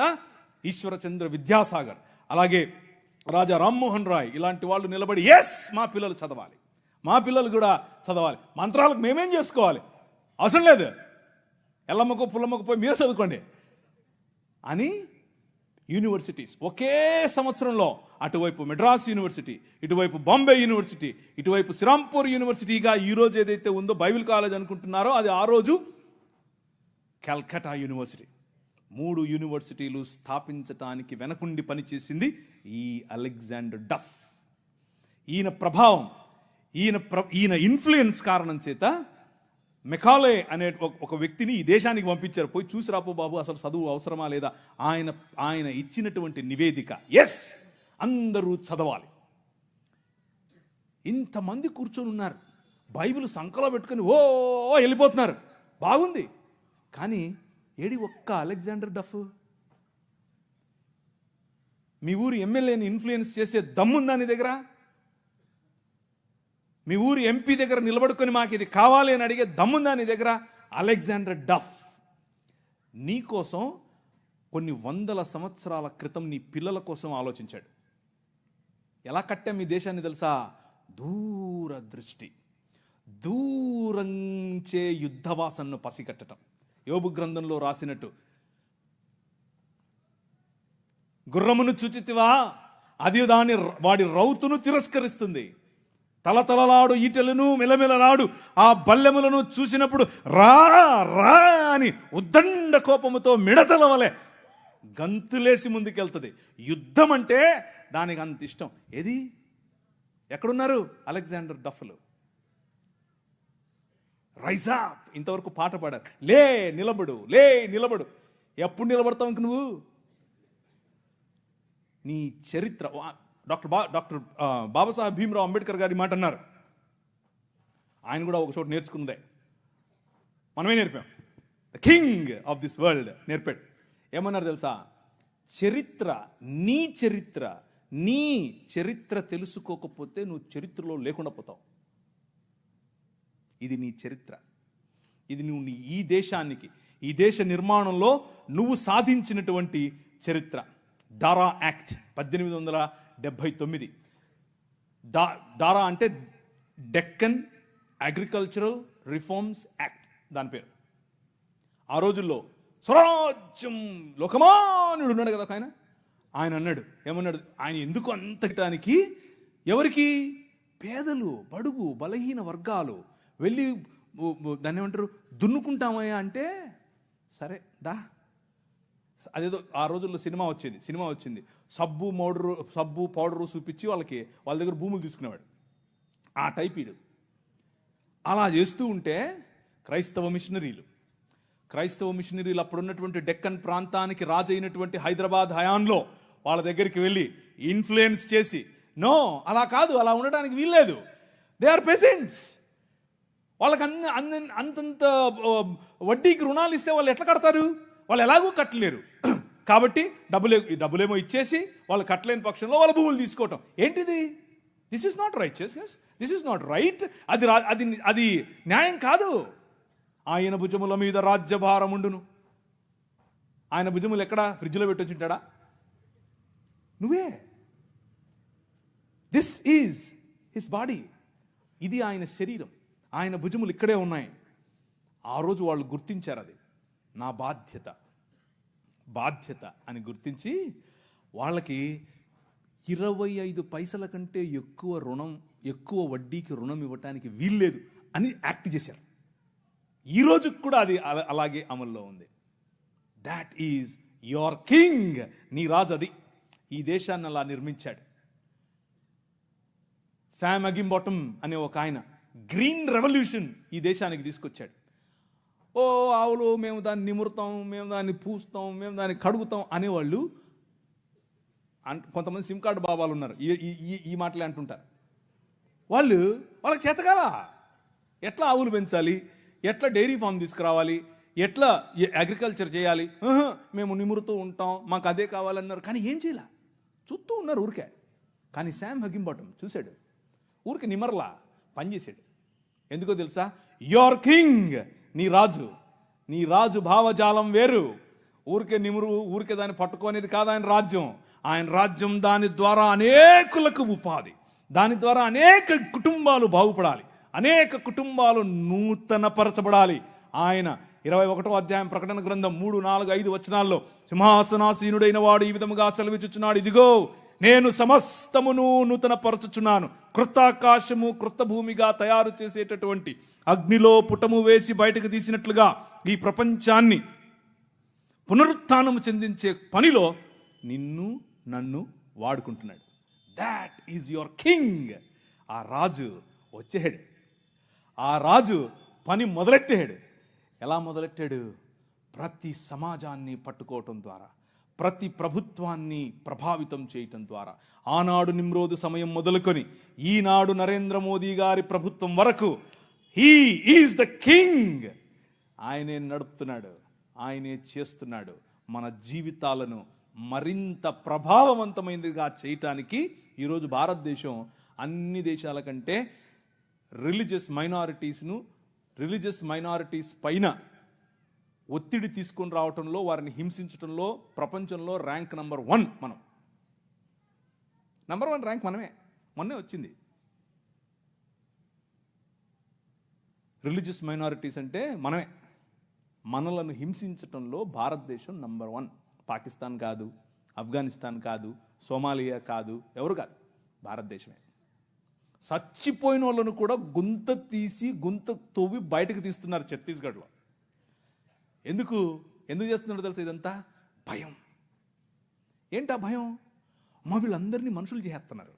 ఈశ్వరచంద్ర విద్యాసాగర్, అలాగే రాజా రామ్మోహన్ రాయ్ ఇలాంటి వాళ్ళు నిలబడి, ఎస్, మా పిల్లలు చదవాలి, మా పిల్లలు కూడా చదవాలి, మంత్రాలకు మేమేం చేసుకోవాలి, అవసరం లేదు, ఎల్లమ్మకో పుల్లమ్మకో పోయి మీరు చదువుకోండి అని యూనివర్సిటీస్ ఒకే సంవత్సరంలో, అటువైపు మెడ్రాస్ యూనివర్సిటీ, ఇటువైపు బాంబే యూనివర్సిటీ, ఇటువైపు శ్రీరాంపూర్ యూనివర్సిటీగా ఈరోజు ఏదైతే ఉందో బైబిల్ కాలేజ్ అనుకుంటున్నారో, అది ఆ రోజు కల్కటా యూనివర్సిటీ. 3 యూనివర్సిటీలు స్థాపించటానికి వెనకుండి పనిచేసింది ఈ అలెగ్జాండర్ డఫ్. ఈయన ప్రభావం, ఈయన ఇన్ఫ్లుయెన్స్ కారణం చేత మెకాలే అనే ఒక వ్యక్తిని ఈ దేశానికి పంపించారు. పోయి చూసి రాపో బాబు, అసలు చదువు అవసరమా లేదా. ఆయన ఇచ్చినటువంటి నివేదిక, ఎస్, అందరూ చదవాలి. ఇంతమంది కూర్చొని ఉన్నారు, బైబిల్ సంకలో పెట్టుకుని ఓ వెళ్ళిపోతున్నారు, బాగుంది. కానీ ఏడి ఒక్క అలెగ్జాండర్ డఫ్? మీ ఊరి ఎమ్మెల్యేని ఇన్ఫ్లుయెన్స్ చేసే దమ్ముందా నీ దగ్గర? మీ ఊరి ఎంపీ దగ్గర నిలబడుకొని మాకు ఇది కావాలి అని అడిగే దమ్ముందా నీ దగ్గర? అలెగ్జాండర్ డఫ్ నీ కోసం కొన్ని 100 సంవత్సరాల క్రితం నీ పిల్లల కోసం ఆలోచించాడు. ఎలా కట్టాం మీ దేశాన్ని తెలుసా? దూరదృష్టి, దూరంచే యుద్ధవాసనను పసిగట్టడం. యోబు గ్రంథంలో రాసినట్టు, గుర్రమును చూచితివా, అది వాడి రౌతును తిరస్కరిస్తుంది, తలతలలాడు ఈటెలను మెలమెలలాడు ఆ బల్లెములను చూసినప్పుడు రా రా అని ఉద్దండ కోపముతో మిడతల వలె గంతులేసి ముందుకెళ్తుంది. యుద్ధం అంటే దానికి అంత ఇష్టం. ఏది ఎక్కడున్నారు? అలెగ్జాండర్ డఫ్లు. రైజ్ అప్, ఇంతవరకు పాట పాడారు. లే నిలబడు, లే నిలబడు. ఎప్పుడు నిలబడతావు ఇంక నువ్వు? నీ చరిత్ర. డాక్టర్ బాబాసాహెబ్ భీమ్రావ్ అంబేద్కర్ గారి మాట అన్నారు. ఆయన కూడా ఒక చోట నేర్చుకున్నదే, మనమే నేర్పాం. The king of this world నేర్పాడు. ఏమన్నారు తెలుసా? చరిత్ర, నీ చరిత్ర తెలుసుకోకపోతే నువ్వు చరిత్రలో లేకుండా పోతావు. ఇది నీ చరిత్ర. ఇది నువ్వు ఈ దేశానికి, ఈ దేశ నిర్మాణంలో నువ్వు సాధించినటువంటి చరిత్ర. డారా యాక్ట్ 1879. డారా అంటే డెక్కన్ అగ్రికల్చరల్ రిఫార్మ్స్ యాక్ట్, దాని పేరు. ఆ రోజుల్లో స్వరాజ్యం లోకమానుడు ఉన్నాడు కదా ఆయన అన్నాడు, ఏమన్నాడు? ఆయన ఎందుకు అంతటానికి, ఎవరికి? పేదలు, బడుగు, బలహీన వర్గాలు వెళ్ళి దాన్ని ఏమంటారు, దున్నుకుంటామయ్యా అంటే, సరే దా. అదేదో ఆ రోజుల్లో సినిమా వచ్చింది. సబ్బు పౌడరు చూపించి వాళ్ళ దగ్గర భూములు తీసుకునేవాడు. ఆ టైప్ ఈడు. అలా చేస్తూ ఉంటే క్రైస్తవ మిషనరీలు అప్పుడు ఉన్నటువంటి డెక్కన్ ప్రాంతానికి రాజు అయినటువంటి హైదరాబాద్ హయాంలో వాళ్ళ దగ్గరికి వెళ్ళి ఇన్ఫ్లుయెన్స్ చేసి, నో అలా కాదు, అలా ఉండడానికి వీల్లేదు, దే ఆర్ పెసెంట్స్, వాళ్ళకి అంతంత వడ్డీకి రుణాలు ఇస్తే వాళ్ళు ఎట్లా కడతారు? వాళ్ళు ఎలాగూ కట్టలేరు. కాబట్టి డబ్బులేమో ఇచ్చేసి వాళ్ళు కట్టలేని పక్షంలో వాళ్ళ భూములు తీసుకోవటం. ఏంటిది? This is not righteousness, this is not right. అది న్యాయం కాదు. ఆయన భుజముల మీద రాజ్యభారం ఉండును. ఆయన భుజములు ఎక్కడ? ఫ్రిడ్జ్లో పెట్టొచ్చుంటాడా? నువ్వే. This is his body. ఇది ఆయన శరీరం, ఆయన భుజములు ఇక్కడే ఉన్నాయి. ఆ రోజు వాళ్ళు గుర్తించారు, అది నా బాధ్యత అని గుర్తించి వాళ్ళకి 25 పైసల కంటే ఎక్కువ వడ్డీకి రుణం ఇవ్వటానికి వీల్లేదు అని యాక్ట్ చేశారు. ఈ రోజుకి కూడా అది అలాగే అమల్లో ఉంది. That is your king. నీ రాజు అది. ఈ దేశాన్ని అలా నిర్మించాడు. శామ్ అగింబాటమ్ అనే ఒక ఆయన గ్రీన్ రెవల్యూషన్ ఈ దేశానికి తీసుకొచ్చాడు. ఓ ఆవులు, మేము దాన్ని నిమురుతాం, మేము దాన్ని పూస్తాం, మేము దాన్ని కడుగుతాం అనేవాళ్ళు. కొంతమంది సిమ్ కార్డు బాబాలు ఉన్నారు, ఈ మాటలే అంటుంటారు. వాళ్ళకి చేతకాలా? ఎట్లా ఆవులు పెంచాలి, ఎట్లా డైరీ ఫామ్ తీసుకురావాలి, ఎట్లా అగ్రికల్చర్ చేయాలి, మేము నిమురుతూ ఉంటాం, మాకు అదే కావాలన్నారు. కానీ ఏం చేయాల, చూస్తూ ఉన్నారు ఊరికే. కానీ శామ్ అగింబాటమ్ చూశాడు, ఊరికి నిమర్లా పనిచేశాడు. ఎందుకో తెలుసా? యువర్ కింగ్, నీ రాజు భావజాలం వేరు. ఊరికే దాన్ని పట్టుకోనేది కాదు ఆయన రాజ్యం. దాని ద్వారా అనేకులకు ఉపాధి, దాని ద్వారా అనేక కుటుంబాలు బాగుపడాలి, అనేక కుటుంబాలు నూతనపరచబడాలి. ఆయన 21వ అధ్యాయం ప్రకటన గ్రంథం 3, 4, 5 వచనాల్లో సింహాసనాసీనుడైన వాడు ఈ విధముగా సెలవిచ్చుచున్నాడు, ఇదిగో నేను సమస్తమును నూతనపరచుచున్నాను. క్రొత్త ఆకాశము క్రొత్త భూమిగా తయారు చేసేటటువంటి, అగ్నిలో పుటము వేసి బయటకు తీసినట్లుగా ఈ ప్రపంచాన్ని పునరుత్థానము చెందించే పనిలో నిన్ను నన్ను వాడుకుంటున్నాడు. That is your king. ఆ రాజు వచ్చాడు, ఆ రాజు పని మొదలెట్టాడు. ఎలా మొదలెట్టాడు? ప్రతి సమాజాన్ని పట్టుకోవటం ద్వారా, ప్రతి ప్రభుత్వాన్ని ప్రభావితం చేయటం ద్వారా. ఆనాడు నిమ్రోదు సమయం మొదలుకొని ఈనాడు నరేంద్ర మోదీ గారి ప్రభుత్వం వరకు హీ ఈజ్ ద కింగ్. ఆయనే నడుపుతున్నాడు, ఆయనే చేస్తున్నాడు. మన జీవితాలను మరింత ప్రభావవంతమైనదిగా చేయటానికి ఈరోజు భారతదేశం అన్ని దేశాల కంటే రిలీజియస్ మైనారిటీస్ పైన ఒత్తిడి తీసుకొని రావటంలో, వారిని హింసించడంలో ప్రపంచంలో ర్యాంక్ నంబర్ 1 మనం. నంబర్ 1 ర్యాంక్ మనమే. మొన్నే వచ్చింది. రిలీజియస్ మైనారిటీస్ అంటే మనమే. మనలను హింసించటంలో భారతదేశం నంబర్ 1. పాకిస్తాన్ కాదు, ఆఫ్ఘనిస్తాన్ కాదు, సోమాలియా కాదు, ఎవరు కాదు, భారతదేశమే. చచ్చిపోయిన వాళ్ళను కూడా గుంత తవ్వి బయటకు తీస్తున్నారు ఛత్తీస్గఢ్లో. ఎందుకు చేస్తున్నారో తెలుసా? ఇదంతా భయం. ఏంటా భయం? వీళ్ళందరినీ మనుషులు చేస్తున్నారు,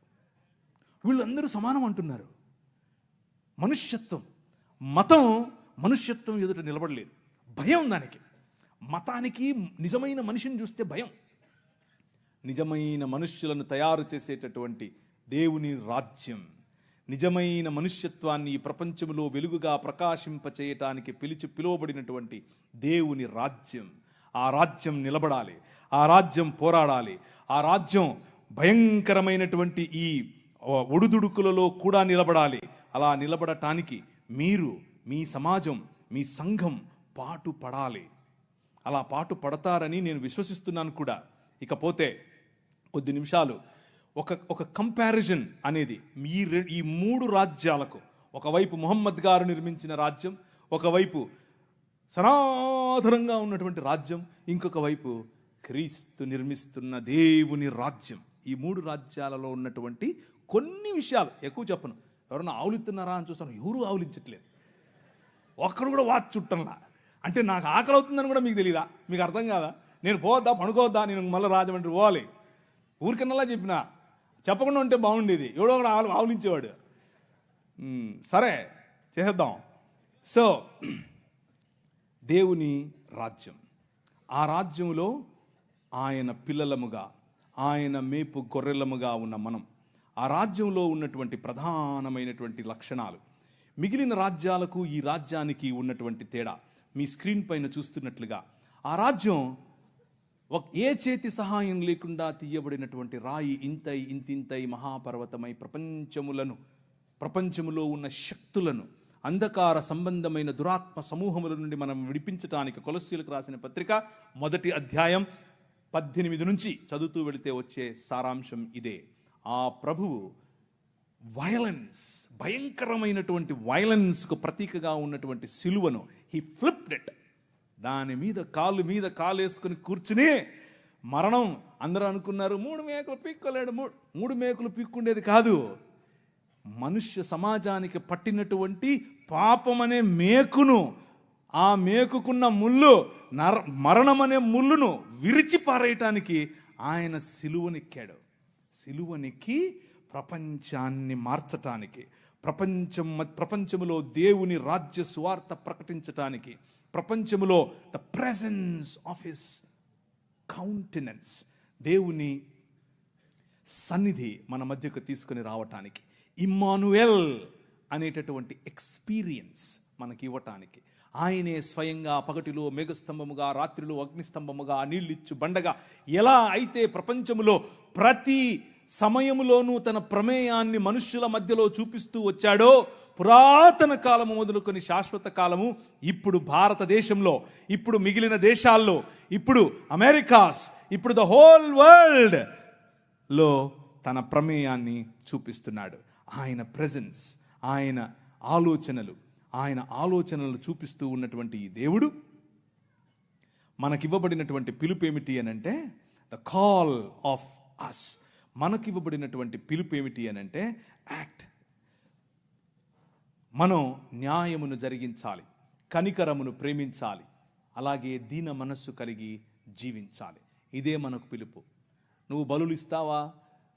వీళ్ళందరూ సమానం అంటున్నారు. మనుష్యత్వం, మతం మనుష్యత్వం ఎదుట నిలబడలేదు. భయం దానికి. మతానికి నిజమైన మనిషిని చూస్తే భయం. నిజమైన మనుష్యులను తయారు చేసేటటువంటి దేవుని రాజ్యం, నిజమైన మనుష్యత్వాన్ని ఈ ప్రపంచంలో వెలుగుగా ప్రకాశింపచేయటానికి పిలువబడినటువంటి దేవుని రాజ్యం. ఆ రాజ్యం నిలబడాలి, ఆ రాజ్యం పోరాడాలి, ఆ రాజ్యం భయంకరమైనటువంటి ఈ ఒడుదుడుకులలో కూడా నిలబడాలి. అలా నిలబడటానికి మీరు, మీ సమాజం, మీ సంఘం పాటు పడాలి. అలా పాటు పడతారని నేను విశ్వసిస్తున్నాను కూడా. ఇకపోతే కొద్ది నిమిషాలు ఒక కంపారిజన్ అనేది ఈ మూడు రాజ్యాలకు, ఒకవైపు ముహమ్మద్ గారు నిర్మించిన రాజ్యం, ఒకవైపు సనాతనంగా ఉన్నటువంటి రాజ్యం, ఇంకొక వైపు క్రీస్తు నిర్మిస్తున్న దేవుని రాజ్యం. ఈ మూడు రాజ్యాలలో ఉన్నటువంటి కొన్ని విషయాలు ఎక్కువ చెప్పను. ఎవరన్నా ఆవులిస్తున్నారా అని చూస్తాను, ఎవరు ఆవులించట్లేదు. ఒక్కడు కూడా వాచ్ చుట్టంలా. అంటే నాకు ఆకలి అవుతుందని కూడా మీకు తెలియదా? మీకు అర్థం కాదా? నేను పోవద్దా, పడుకోవద్దా, నేను మళ్ళీ రాజమండ్రి పోవాలి, ఊరికన్నలా చెప్పినా, చెప్పకుండా ఉంటే బాగుండేది. ఎవడో కూడా ఆవులించేవాడు. సరే చేసేద్దాం. సో దేవుని రాజ్యం, ఆ రాజ్యంలో ఆయన పిల్లలముగా, ఆయన మేపు గొర్రెలముగా ఉన్న మనం, ఆ రాజ్యంలో ఉన్నటువంటి ప్రధానమైనటువంటి లక్షణాలు, మిగిలిన రాజ్యాలకు ఈ రాజ్యానికి ఉన్నటువంటి తేడా మీ స్క్రీన్ పైన చూస్తున్నట్లుగా, ఆ రాజ్యం ఏ చేతి సహాయం లేకుండా తీయబడినటువంటి రాయి ఇంతింతై మహాపర్వతమై ప్రపంచములో ఉన్న శక్తులను, అంధకార సంబంధమైన దురాత్మ సమూహముల నుండి మనం విడిపించటానికి కొలస్సీలకు రాసిన పత్రిక 1వ అధ్యాయం 18 నుంచి చదువుతూ వెళితే వచ్చే సారాంశం ఇదే. ఆ ప్రభువు భయంకరమైనటువంటి వైలెన్స్కు ప్రతీకగా ఉన్నటువంటి సిలువను హీ ఫ్లిప్డ్ ఇట్. దాని మీద కాలు వేసుకుని కూర్చుని మరణం. అందరూ అనుకున్నారు 3 మేకలు పీక్కోలేడు. 3 మేకలు పీక్కుండేది కాదు, మనుష్య సమాజానికి పట్టినటువంటి పాపం అనే మేకును, ఆ మేకుకున్న ముళ్ళు, మరణం అనే ముళ్ళును విరిచి పారేయటానికి ఆయన సిలువనెక్కాడు. సిలువనెక్కి ప్రపంచాన్ని మార్చటానికి, ప్రపంచములో దేవుని రాజ్య సువార్త ప్రకటించటానికి, ప్రపంచములో the presence of his countenance, దేవుని సన్నిధి మన మధ్యకు తీసుకుని రావటానికి, ఇమ్మానుయేల్ అనేటటువంటి ఎక్స్పీరియన్స్ మనకి ఇవ్వటానికి, ఆయనే స్వయంగా పగటిలో మేఘస్తంభముగా, రాత్రిలో అగ్నిస్తంభముగా, నీళ్ళిచ్చు బండగా ఎలా అయితే ప్రపంచములో ప్రతి సమయములోనూ తన ప్రమేయాన్ని మనుష్యుల మధ్యలో చూపిస్తూ వచ్చాడో, పురాతన కాలము మొదలుకొని శాశ్వత కాలము, ఇప్పుడు భారతదేశంలో, ఇప్పుడు మిగిలిన దేశాల్లో, ఇప్పుడు అమెరికాస్, ఇప్పుడు ద హోల్ వరల్డ్ లో తన ప్రమేయాన్ని చూపిస్తున్నాడు. ఆయన ప్రెజెన్స్, ఆయన ఆలోచనలు చూపిస్తూ ఉన్నటువంటి ఈ దేవుడు మనకివ్వబడినటువంటి పిలుపు ఏమిటి అనంటే ద కాల్ ఆఫ్ అస్. మనకివ్వబడినటువంటి పిలుపు ఏమిటి అనంటే యాక్ట్. మనం న్యాయమును జరిగించాలి, కనికరమును ప్రేమించాలి, అలాగే దీన మనస్సు కలిగి జీవించాలి. ఇదే మనకు పిలుపు. నువ్వు బలులు ఇస్తావా,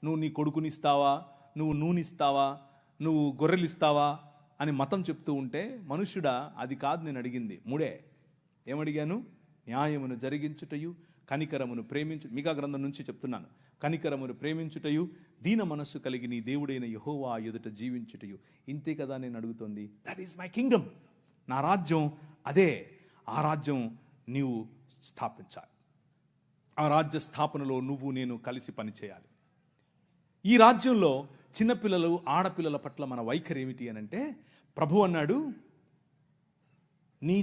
నువ్వు నీ కొడుకునిస్తావా, నువ్వు నూనె నువ్వు గొర్రెలిస్తావా అని మతం చెప్తూ ఉంటే, మనుష్యుడా అది కాదు నేను అడిగింది. 3 ఏమడిగాను? న్యాయమును జరిగించుటయు, కనికరమును ప్రేమించు. మీకా గ్రంథం నుంచి చెప్తున్నాను. కనికరమును ప్రేమించుటయు, దీన మనస్సు కలిగి నీ దేవుడైన యెహోవా ఎదుట జీవించుటయు. ఇంతే కదా నేను అడుగుతోంది. That is my Kingdom. నా రాజ్యం అదే. ఆ రాజ్యం నీవు స్థాపించాలి. ఆ రాజ్య స్థాపనలో నువ్వు నేను కలిసి పనిచేయాలి. ఈ రాజ్యంలో చిన్నపిల్లలు, ఆడపిల్లల పట్ల మన వైఖరి ఏమిటి అనంటే, ప్రభు అన్నాడు, నీ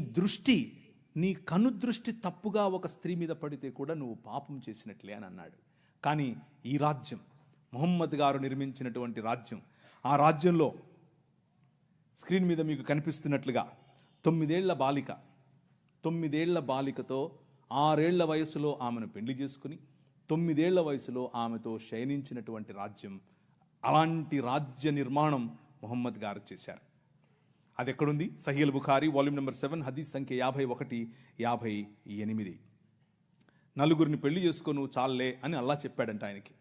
కనుదృష్టి తప్పుగా ఒక స్త్రీ మీద పడితే కూడా నువ్వు పాపం చేసినట్లే అని అన్నాడు. కానీ ఈ రాజ్యం, ముహమ్మద్ గారు నిర్మించినటువంటి రాజ్యం, ఆ రాజ్యంలో స్క్రీన్ మీద మీకు కనిపిస్తున్నట్లుగా 9 ఏళ్ల బాలికతో 6 ఏళ్ల వయసులో ఆమెను పెళ్లి చేసుకుని 9 ఏళ్ల వయసులో ఆమెతో శయనించినటువంటి రాజ్యం. అలాంటి రాజ్య నిర్మాణం ముహమ్మద్ గారు చేశారు. అది ఎక్కడుంది? సహీహ్ బుఖారీ వాల్యూమ్ నెంబర్ 7 హదీస్ సంఖ్య 51-58. 4 పెళ్లి చేసుకో నువ్వు చాలే అని అల్లా చెప్పాడంట ఆయనకి.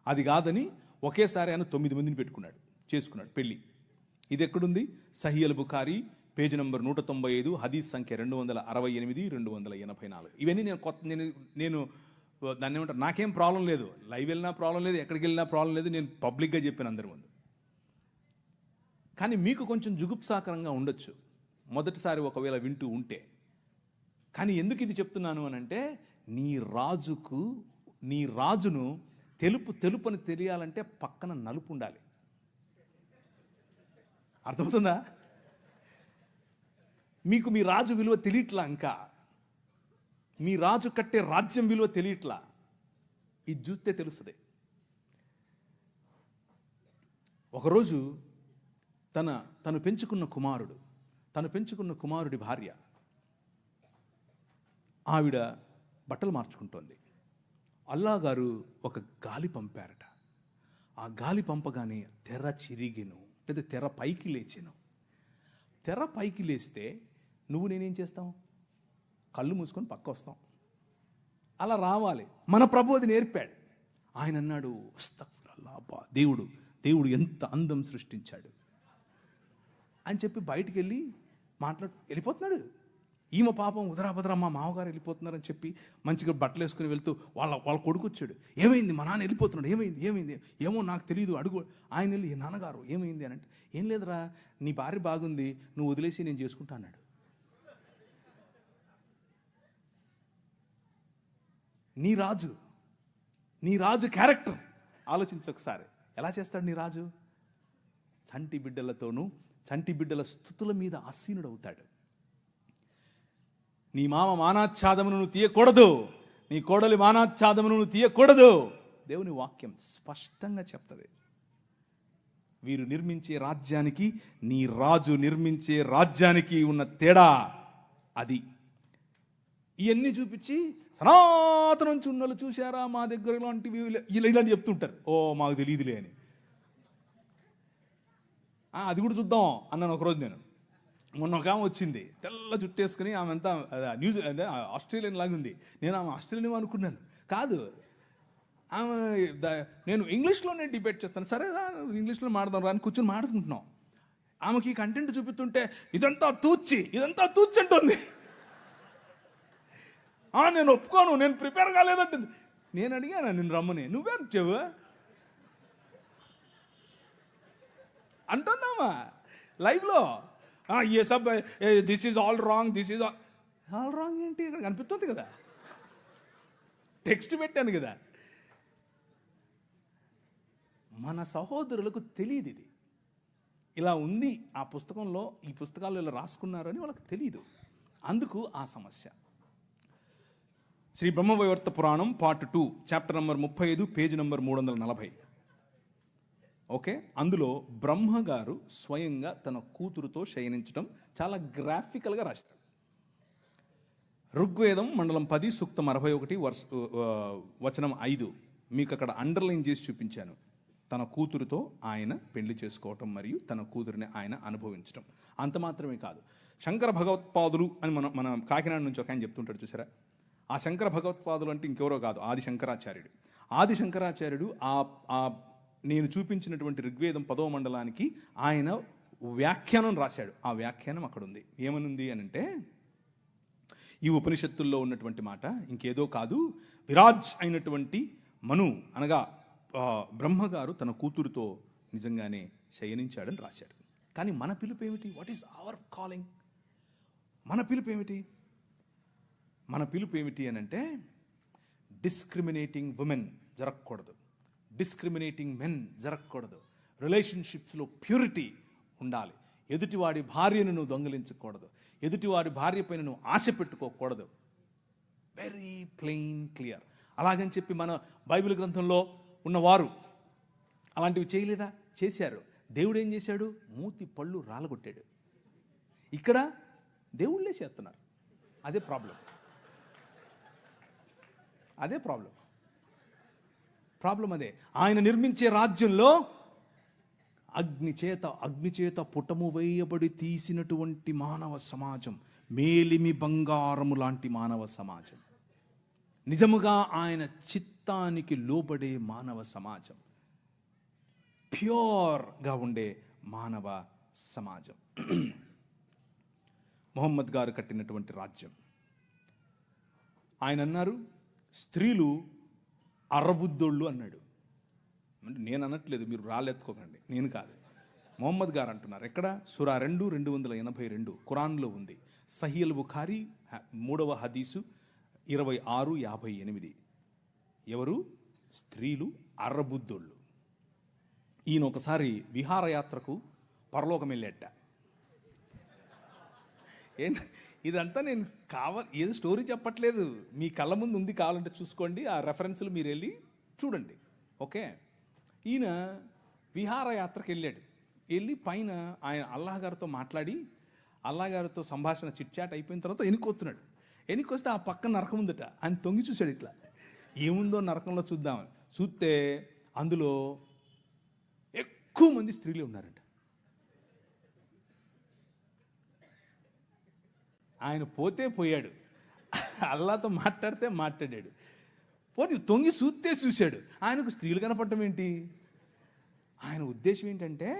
అది కాదని ఒకేసారి ఆయన 9 మందిని చేసుకున్నాడు పెళ్ళి. ఇది ఎక్కడుంది? సహీ అల్ బుఖారీ పేజీ నంబర్ 195, హదీస్ సంఖ్య 268, 284. ఇవన్నీ నేను దాన్ని ఏమంటారు, నాకేం ప్రాబ్లం లేదు, లైవ్ వెళ్ళినా ప్రాబ్లం లేదు, ఎక్కడికి వెళ్ళినా ప్రాబ్లం లేదు, నేను పబ్లిక్గా చెప్పాను అందరి ముందు. కానీ మీకు కొంచెం జుగుప్సాకరంగా ఉండొచ్చు మొదటిసారి ఒకవేళ వింటూ ఉంటే. కానీ ఎందుకు ఇది చెప్తున్నాను అని అంటే, నీ రాజును తెలుపు అని తెలియాలంటే పక్కన నలుపు ఉండాలి. అర్థమవుతుందా? మీకు మీ రాజు విలువ తెలియట్లా, ఇంకా మీ రాజు కట్టే రాజ్యం విలువ తెలియట్లా. ఇది చూస్తే తెలుస్తుంది. ఒకరోజు తను పెంచుకున్న కుమారుడి భార్య, ఆవిడ బట్టలు మార్చుకుంటోంది. అల్లా గారు ఒక గాలి పంపారట. ఆ గాలి పంపగానే తెర చిరిగిను, లేదా తెర పైకి లేచాను. తెర పైకి లేస్తే నువ్వు నేనేం చేస్తాం? కళ్ళు మూసుకొని పక్క వస్తాం. అలా రావాలి. మన ప్రభు అది నేర్పాడు. ఆయన అన్నాడు, అస్తగ్ఫిరుల్లాహ్, దేవుడు ఎంత అందం సృష్టించాడు అని చెప్పి బయటికి వెళ్ళిపోతున్నాడు. ఈమె పాపం ఉదరాభద్ర మా మామగారు వెళ్ళిపోతున్నారని చెప్పి మంచిగా బట్టలు వేసుకుని వెళ్తూ వాళ్ళ కొడుకు వచ్చాడు. ఏమైంది? మా నాన్న వెళ్ళిపోతున్నాడు. ఏమైంది? ఏమో నాకు తెలియదు, అడుగు. ఆయన వెళ్ళి, నాన్నగారు ఏమైంది అని అంటే, ఏం లేదురా, నీ భార్య బాగుంది, నువ్వు వదిలేసి నేను చేసుకుంటా అన్నాడు. నీ రాజు క్యారెక్టర్ ఆలోచించు ఒకసారి. ఎలా చేస్తాడు నీ రాజు? చంటి బిడ్డల స్తుతుల మీద ఆసీనుడవుతాడు. నీ మామ మానాచ్ఛాదమును నువ్వు తీయకూడదు, నీ కోడలి మానాచ్ఛాదమును నువ్వు తీయకూడదు. దేవుని వాక్యం స్పష్టంగా చెప్తుంది. వీరు నిర్మించే రాజ్యానికి, నీ రాజు నిర్మించే రాజ్యానికి ఉన్న తేడా అది. ఇవన్నీ చూపించి సనాతనం చున్నలు చూశారా మా దగ్గర ఇలాంటివి ఇలా చెప్తుంటారు. ఓ మాకు తెలియదులే అని. అది కూడా చూద్దాం అన్నాను ఒకరోజు నేను. మొన్న ఒక ఆమె వచ్చింది, తెల్ల జుట్టేసుకుని, ఆమె అంతా ఆస్ట్రేలియన్ లాగా ఉంది. నేను ఆమె ఆస్ట్రేలియన్ అనుకున్నాను. కాదు, ఆమె నేను ఇంగ్లీష్లోనే డిబేట్ చేస్తాను. సరేదా, ఇంగ్లీష్లో మాడదాం రా అని కూర్చొని మాడుకుంటున్నాం. ఆమెకి కంటెంట్ చూపిస్తుంటే ఇదంతా తూచి అంటుంది. నేను ఒప్పుకోను, నేను ప్రిపేర్ కాలేదంటుంది. నేను అడిగాను, నేను రమ్మని, నువ్వే వచ్చావు అంటున్నామా లైవ్లో. ఏ సబ్ దిస్ ఈజ్ ఆల్ రాంగ్ ఏంటి? ఇక్కడ కనిపిస్తుంది కదా, టెక్స్ట్ పెట్టాను కదా. మన సహోదరులకు తెలియదు ఇది ఇలా ఉంది. ఆ పుస్తకంలో, ఈ పుస్తకాల్లో ఇలా రాసుకున్నారని వాళ్ళకి తెలియదు. అందుకు ఆ సమస్య. శ్రీ బ్రహ్మవైవర్త పురాణం part 2 chapter number 35 page number 340. Okay, అందులో బ్రహ్మగారు స్వయంగా తన కూతురుతో శయనించడం చాలా గ్రాఫికల్గా రాశారు. ఋగ్వేదం మండలం 10 సూక్తం 61 వచనం 5 మీకు అక్కడ అండర్లైన్ చేసి చూపించాను. తన కూతురుతో ఆయన పెళ్లి చేసుకోవటం మరియు తన కూతురిని ఆయన అనుభవించడం. అంత మాత్రమే కాదు, శంకర భగవత్పాదులు అని మన కాకినాడ నుంచి ఒక ఆయన చెప్తుంటాడు చూసారా. ఆ శంకర భగవత్పాదులు అంటే ఇంకెవరో కాదు, ఆది శంకరాచార్యుడు నేను చూపించినటువంటి ఋగ్వేదం 10వ మండలానికి ఆయన వ్యాఖ్యానం రాశాడు. ఆ వ్యాఖ్యానం అక్కడ ఉంది. ఏమనుంది అని అంటే, ఈ ఉపనిషత్తుల్లో ఉన్నటువంటి మాట ఇంకేదో కాదు, విరాజ్ అయినటువంటి మను అనగా బ్రహ్మగారు తన కూతురుతో నిజంగానే శయనించాడని రాశాడు. కానీ మన పిలుపు ఏమిటి? What is our calling? మన పిలుపు ఏమిటి అని అంటే, డిస్క్రిమినేటింగ్ ఉమెన్ జరగకూడదు, డిస్క్రిమినేటింగ్ మెన్ జరగకూడదు. రిలేషన్షిప్స్లో ప్యూరిటీ ఉండాలి. ఎదుటివాడి భార్యను నువ్వు దొంగిలించకూడదు, ఎదుటివాడి భార్య పైన నువ్వు ఆశ పెట్టుకోకూడదు. Very plain clear. అలాగని చెప్పి మన బైబిల్ గ్రంథంలో ఉన్నవారు అలాంటివి చేయలేదా? చేశారు. దేవుడు ఏం చేశాడు? మూతి పళ్ళు రాలగొట్టాడు. ఇక్కడ దేవుళ్ళే చేస్తున్నారు. అదే ప్రాబ్లం. అదే ఆయన నిర్మించే రాజ్యంలో అగ్నిచేత పుటము వేయబడి తీసినటువంటి మానవ సమాజం, మేలిమి బంగారము లాంటి మానవ సమాజం, నిజముగా ఆయన చిత్తానికి లోబడే మానవ సమాజం. ప్యూర్గా ఉండే మానవ సమాజం. మొహమ్మద్ గారు కట్టినటువంటి రాజ్యం. ఆయన అన్నారు స్త్రీలు అరబుద్దోళ్ళు అన్నాడు. అంటే నేను అనట్లేదు, మీరు రాళ్ళెత్తుకోకండి, నేను కాదు, మొహమ్మద్ గారు అంటున్నారు. ఎక్కడ? సూరా 2:282 ఖురాన్లో ఉంది. సహీల్ బుఖారీ 3వ హదీసు 26:58. ఎవరు? స్త్రీలు అర్రబుద్దోళ్ళు. ఈయన ఒకసారి విహారయాత్రకు పరలోకం వెళ్ళేట. ఇదంతా నేను ఏదో స్టోరీ చెప్పట్లేదు, మీ కళ్ళ ముందు ఉంది, కావాలంటే చూసుకోండి, ఆ రెఫరెన్స్లు మీరు వెళ్ళి చూడండి. ఓకే, ఈయన విహారయాత్రకు వెళ్ళి పైన ఆయన అల్లాహ్ గారితో మాట్లాడి, అల్లాహ్ గారితో సంభాషణ చిట్చాట్ అయిపోయిన తర్వాత ఎన్నికొస్తున్నాడు. ఎన్నికొస్తే ఆ పక్కన నరకం ఉందట. ఆయన తొంగి చూశాడు, ఇట్లా ఏముందో నరకంలో చూద్దామని. చూస్తే అందులో ఎక్కువ మంది స్త్రీలు ఉన్నారంట. ఆయన పోతే పోయాడు, అల్లాతో మాట్లాడితే మాట్లాడాడు, పోతే తొంగి చూశాడు. ఆయనకు స్త్రీలు కనపడటం ఏంటి? ఆయన ఉద్దేశం ఏంటంటే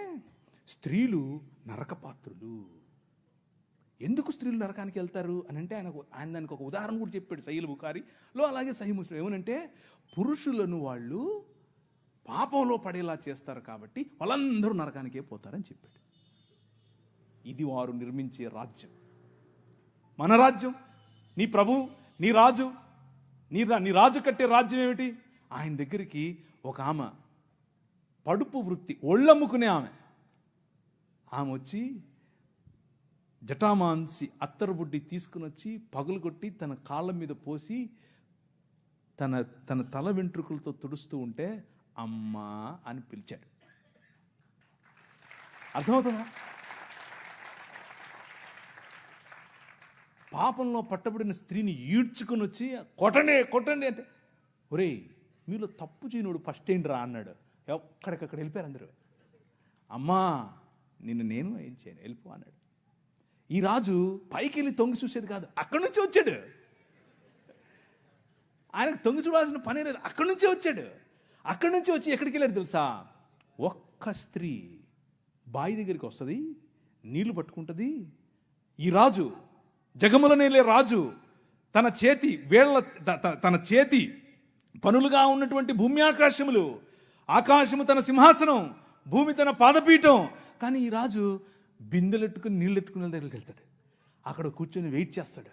స్త్రీలు నరకపాత్రులు. ఎందుకు స్త్రీలు నరకానికి వెళ్తారు అని అంటే ఆయన దానికి ఒక ఉదాహరణ కూడా చెప్పాడు సహీల్ బుఖారీలో, అలాగే సహీ ముస్లిం. ఏమనంటే పురుషులను వాళ్ళు పాపంలో పడేలా చేస్తారు కాబట్టి వాళ్ళందరూ నరకానికే పోతారని చెప్పాడు. ఇది వారు నిర్మించే రాజ్యం, మన రాజ్యం. నీ ప్రభు, నీ రాజు, నీ రాజు కట్టే రాజ్యం ఏమిటి? ఆయన దగ్గరికి ఒక ఆమె పడుపు వృత్తి, ఒళ్ళమ్ముకునే ఆమె వచ్చి జటామాంసి అత్తరుబుడ్డి తీసుకుని వచ్చి పగులు కొట్టి తన కాళ్ళ మీద పోసి తన తల వెంట్రుకలతో తుడుస్తూ ఉంటే అమ్మా అని పిలిచాడు. అర్థమవుతుందా? పాపంలో పట్టబడిన స్త్రీని ఈడ్చుకుని వచ్చి కొట్టండి అంటే, ఒరేయ్ మీలో తప్పు చేయనుడు ఫస్ట్ ఏంటి రా అన్నాడు. ఎక్కడికక్కడ వెళ్ళిపోయారు అందరూ. అమ్మా నిన్ను నేను ఏం చేయను, వెళ్ళిపో అన్నాడు. ఈ రాజు పైకి వెళ్ళి తొంగి చూసేది కాదు, అక్కడి నుంచి వచ్చాడు. ఆయనకు తొంగి చూడాల్సిన పని లేదు, అక్కడి నుంచే వచ్చాడు. అక్కడి నుంచి వచ్చి ఎక్కడికి వెళ్ళాడు తెలుసా? ఒక్క స్త్రీ బావి దగ్గరికి వస్తుంది, నీళ్లు పట్టుకుంటుంది. ఈ రాజు, జగములనేలే రాజు, తన చేతి పనులుగా ఉన్నటువంటి భూమి ఆకాశములు, ఆకాశము తన సింహాసనం, భూమి తన పాదపీఠం. కానీ ఈ రాజు బిందెలెట్టుకుని నీళ్ళెట్టుకునే దగ్గరికి వెళ్తాడు. అక్కడ కూర్చొని వెయిట్ చేస్తాడు.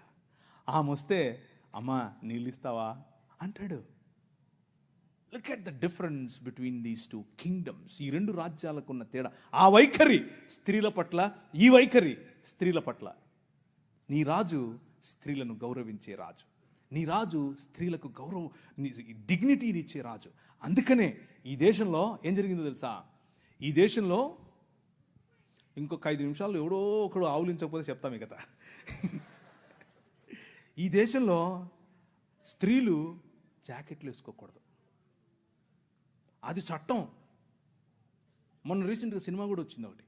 ఆమె వస్తే అమ్మా నీళ్ళు ఇస్తావా అంటాడు. Look at the difference between these two kingdoms. ఈ రెండు రాజ్యాలకు ఉన్న తేడా. ఆ వైఖరి స్త్రీల పట్ల, ఈ వైఖరి స్త్రీల పట్ల. నీ రాజు స్త్రీలను గౌరవించే రాజు, నీ రాజు స్త్రీలకు డిగ్నిటీని ఇచ్చే రాజు. అందుకనే ఈ దేశంలో ఏం జరిగిందో తెలుసా? ఈ దేశంలో ఇంకొక 5 నిమిషాల్లో ఎవడో ఒకడు ఆవులించకపోతే చెప్తాం ఈ కథ. ఈ దేశంలో స్త్రీలు జాకెట్లు వేసుకోకూడదు, అది చట్టం. మొన్న రీసెంట్గా సినిమా కూడా వచ్చింది ఒకటి,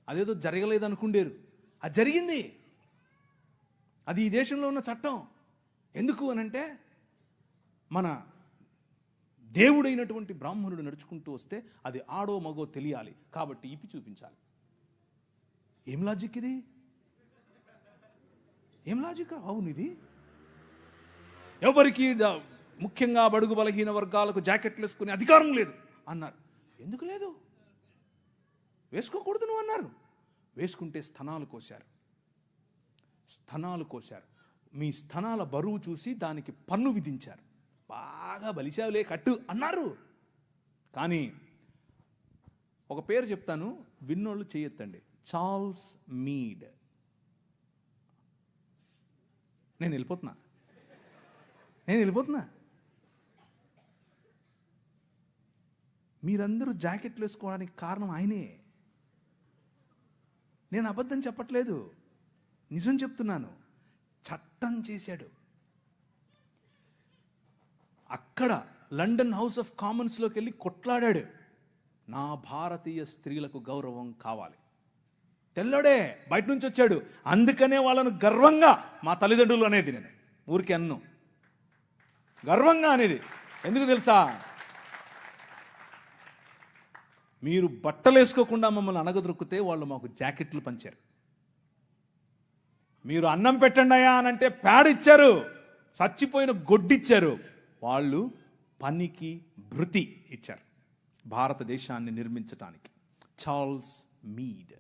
అదేదో జరగలేదు అనుకుండేరు, అది జరిగింది. అది ఈ దేశంలో ఉన్న చట్టం. ఎందుకు అనంటే మన దేవుడైనటువంటి బ్రాహ్మణుడు నడుచుకుంటూ వస్తే అది ఆడో మగో తెలియాలి కాబట్టి ఇప్పి చూపించాలి. ఏం లాజిక్ ఇది? ఏం లాజిక్? అవును, ఇది ఎవరికి ముఖ్యంగా బడుగు బలహీన వర్గాలకు జాకెట్లు వేసుకునే అధికారం లేదు అన్నారు. ఎందుకు లేదు? వేసుకోకూడదు నువ్వు అన్నారు. వేసుకుంటే స్తనాలు కోశారు. మీ స్తనాల బరువు చూసి దానికి పన్ను విధించారు. బాగా బలిశావులే కట్టు అన్నారు. కానీ ఒక పేరు చెప్తాను, విన్నోళ్ళు చేయొద్దండి. Charles Mead. నేను వెళ్ళిపోతున్నా. మీరందరూ జాకెట్లు వేసుకోవడానికి కారణం ఆయనే. నేను అబద్ధం చెప్పట్లేదు, నిజం చెప్తున్నాను. చట్టం చేశాడు. అక్కడ లండన్ హౌస్ ఆఫ్ కామన్స్లోకి వెళ్ళి కొట్లాడాడు. నా భారతీయ స్త్రీలకు గౌరవం కావాలి. తెల్లడే బయట నుంచి వచ్చాడు. అందుకనే వాళ్ళను గర్వంగా మా తల్లిదండ్రులు అనేది, నేను ఊరికి అన్ను గర్వంగా అనేది. ఎందుకు తెలుసా? మీరు బట్టలు వేసుకోకుండా మమ్మల్ని అనగదొరికితే వాళ్ళు మాకు జాకెట్లు పంచారు. మీరు అన్నం పెట్టండి అయ్యా అని అంటే ప్యాడ్ ఇచ్చారు, చచ్చిపోయిన గొడ్డిచ్చారు. వాళ్ళు పనికి భృతి ఇచ్చారు భారతదేశాన్ని నిర్మించటానికి. Charles Mead,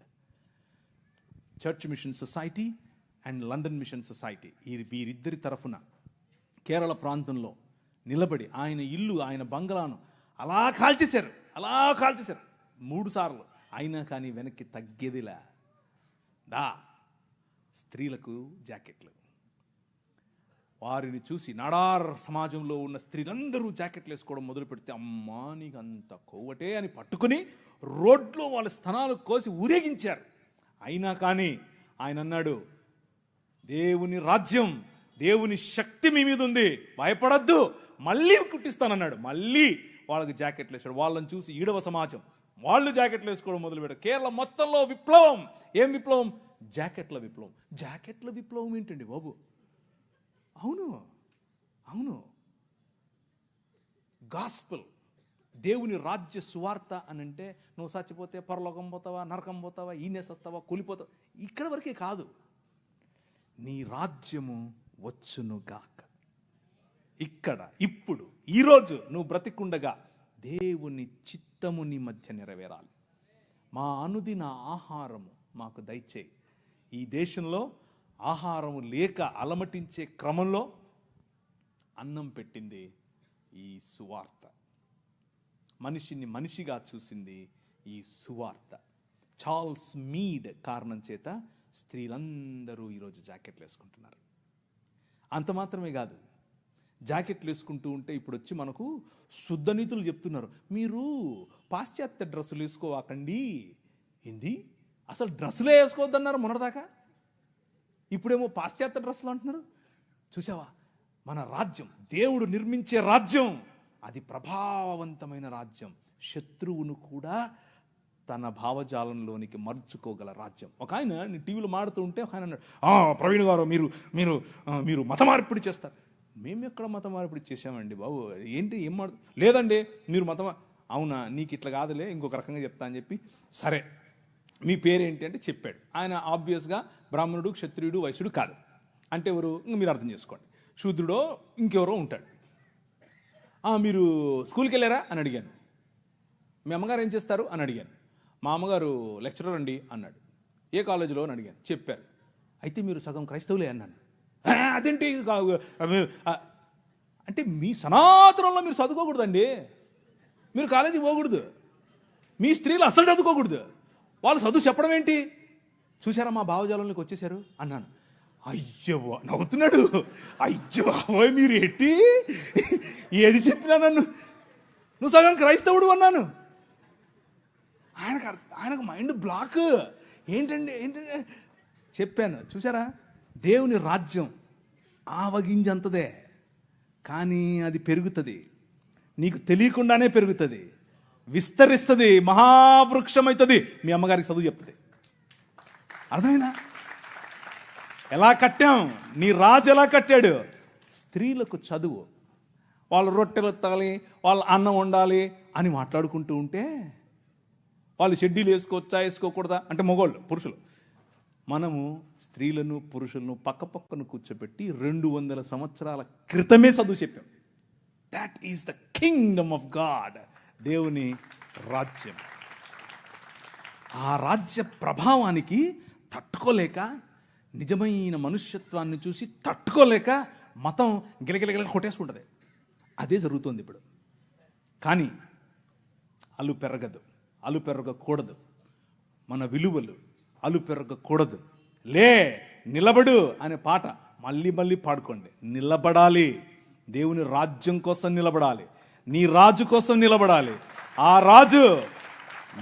church mission society and London mission society, వీరిద్దరి తరఫున కేరళ ప్రాంతంలో నిలబడి ఆయన ఇల్లు, ఆయన బంగ్లాను అలా కాల్చేశారు 3 సార్లు. అయినా కానీ వెనక్కి తగ్గేదిలా. స్త్రీలకు జాకెట్లు. వారిని చూసి నాడార్ సమాజంలో ఉన్న స్త్రీలందరూ జాకెట్లు వేసుకోవడం మొదలు పెడితే, అమ్మా నీకు అంత కొవ్వటే అని పట్టుకుని రోడ్లో వాళ్ళ స్థనాలు కోసి ఊరేగించారు. అయినా కానీ ఆయన అన్నాడు, దేవుని రాజ్యం, దేవుని శక్తి మీ మీద ఉంది, భయపడద్దు, మళ్ళీ కుట్టిస్తానన్నాడు. మళ్ళీ వాళ్ళకి జాకెట్లు వేసాడు. వాళ్ళని చూసి ఈడవ సమాజం వాళ్ళు జాకెట్లు వేసుకోవడం మొదలుపెట్టారు. కేరళ మొత్తంలో విప్లవం. ఏం విప్లవం? జాకెట్ల విప్లవం. జాకెట్ల విప్లవం ఏంటండి బాబు? అవును, గాస్పెల్, దేవుని రాజ్య సువార్త అని అంటే నువ్వు చచ్చిపోతే పరలోకం పోతావా, నరకం పోతావా, ఈనేసొస్తావా, కూలిపోతావా, ఇక్కడ వరకే కాదు. నీ రాజ్యము వచ్చునుగాక, ఇక్కడ ఇప్పుడు ఈరోజు నువ్వు బ్రతికుండగా దేవుని చిత్తము నీ మధ్య నెరవేరాలి. మా అనుదిన ఆహారము మాకు దయచేయి. ఈ దేశంలో ఆహారము లేక అలమటించే క్రమంలో అన్నం పెట్టింది ఈ సువార్త. మనిషిని మనిషిగా చూసింది ఈ సువార్త. చార్ల్స్ మీడ్ కారణం చేత స్త్రీలందరూ ఈరోజు జాకెట్లు వేసుకుంటున్నారు. అంత మాత్రమే కాదు, జాకెట్లు వేసుకుంటూ ఉంటే ఇప్పుడు వచ్చి మనకు శుద్ధనీతులు చెప్తున్నారు. మీరు పాశ్చాత్య డ్రెస్సులు వేసుకోవాకండి. ఏంది, అసలు డ్రెస్సులే వేసుకోవద్దన్నారు మొన్నటిదాకా, ఇప్పుడేమో పాశ్చాత్య డ్రెస్సులు అంటున్నారు. చూసావా, మన రాజ్యం, దేవుడు నిర్మించే రాజ్యం, అది ప్రభావవంతమైన రాజ్యం. శత్రువును కూడా తన భావజాలంలోనికి మర్చుకోగల రాజ్యం. ఒక ఆయన టీవీలో మాడుతూ ఉంటే ఒక ఆయన అన్నాడు, ప్రవీణ్ గారు మీరు మీరు మీరు మత మార్పిడి చేస్తారు. మేము ఎక్కడ మత మార్పిడి చేసామండి బాబు, ఏంటి ఏం లేదండి మీరు అవునా, నీకు ఇట్లా కాదులే, ఇంకొక రకంగా చెప్తా అని చెప్పి, సరే మీ పేరేంటి అంటే చెప్పాడు. ఆయన ఆబ్వియస్గా బ్రాహ్మణుడు, క్షత్రియుడు, వైశ్యుడు కాదు. అంటే ఎవరు, మీరు అర్థం చేసుకోండి, శూద్రుడో ఇంకెవరో ఉంటాడు. మీరు స్కూల్కి వెళ్ళారా అని అడిగాను. మీ అమ్మగారు ఏం చేస్తారు అని అడిగాను. మా అమ్మగారు లెక్చరర్ అండి అన్నాడు. ఏ కాలేజీలో అని అడిగాను. చెప్పారు. అయితే మీరు సగం క్రైస్తవులే అన్నాను. అదేంటి అంటే మీ సనాతనంలో మీరు చదువుకోకూడదండి, మీరు కాలేజీకి పోకూడదు, మీ స్త్రీలు అసలు చదువుకోకూడదు, వాళ్ళు చదువు చెప్పడం ఏంటి, చూసారా మా భావజాలంలోకి వచ్చేసారు అన్నాను. అయ్యో నవ్వుతున్నాడు. అయ్యో మీరు ఎట్టి ఏది చెప్పినా నన్ను నువ్వు సగం క్రైస్తవుడు అన్నాను. ఆయనకు మైండ్ బ్లాక్. ఏంటండి చెప్పాను. చూసారా, దేవుని రాజ్యం ఆవగింజంతదే, కానీ అది పెరుగుతుంది, నీకు తెలియకుండానే పెరుగుతుంది, విస్తరిస్తుంది, మహావృక్షం అవుతుంది. మీ అమ్మగారికి చదువు చెప్తుంది. అర్థమైందా? ఎలా కట్టాం, నీ రాజు ఎలా కట్టాడు? స్త్రీలకు చదువు, వాళ్ళు రొట్టెలు ఎత్తాలి, వాళ్ళు అన్నం వండాలి అని మాట్లాడుకుంటూ ఉంటే, వాళ్ళు షెడ్యూల్ వేసుకోవచ్చా వేసుకోకూడదా అంటే మగవాళ్ళు, పురుషులు, మనము స్త్రీలను పురుషులను పక్క పక్కన కూర్చోబెట్టి 200 సంవత్సరాల క్రితమే చదువు చెప్పాం. That is the kingdom of God, దేవుని రాజ్యం. ఆ రాజ్య ప్రభావానికి తట్టుకోలేక, నిజమైన మనుష్యత్వాన్ని చూసి తట్టుకోలేక మతం గిలగిలగిల కొట్టేసుకుంటుంది. అదే జరుగుతుంది ఇప్పుడు. కానీ అలు పెరగకూడదు, మన విలువలు అలు పెరగకూడదు. నిలబడు అనే పాట మళ్ళీ పాడుకోండి. నిలబడాలి, దేవుని రాజ్యం కోసం నిలబడాలి, నీ రాజు కోసం నిలబడాలి. ఆ రాజు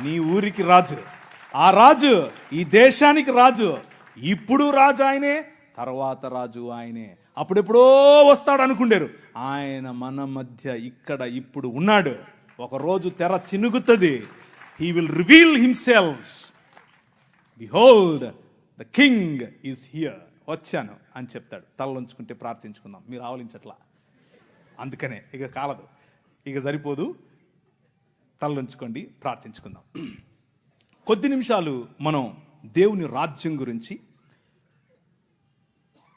నీ ఊరికి రాజు, ఆ రాజు ఈ దేశానికి రాజు. ఇప్పుడు రాజు ఆయనే, తర్వాత రాజు ఆయనే. అప్పుడెప్పుడో వస్తాడు అనుకుంటారు, ఆయన మన మధ్య ఇక్కడ ఇప్పుడు ఉన్నాడు. ఒకరోజు తెర చినుగుతుంది. He will reveal himself. Behold the king is here. వచ్చాను అని చెప్తాడు. తలలోంచుకుంటే ప్రార్థించుకుందాం. మీరు ఆవలించట్లా, అందుకనే ఇక కాలదు, ఇక సరిపోదు. తలలుంచుకోండి, ప్రార్థించుకుందాం. కొద్ది నిమిషాలు మనం దేవుని రాజ్యం గురించి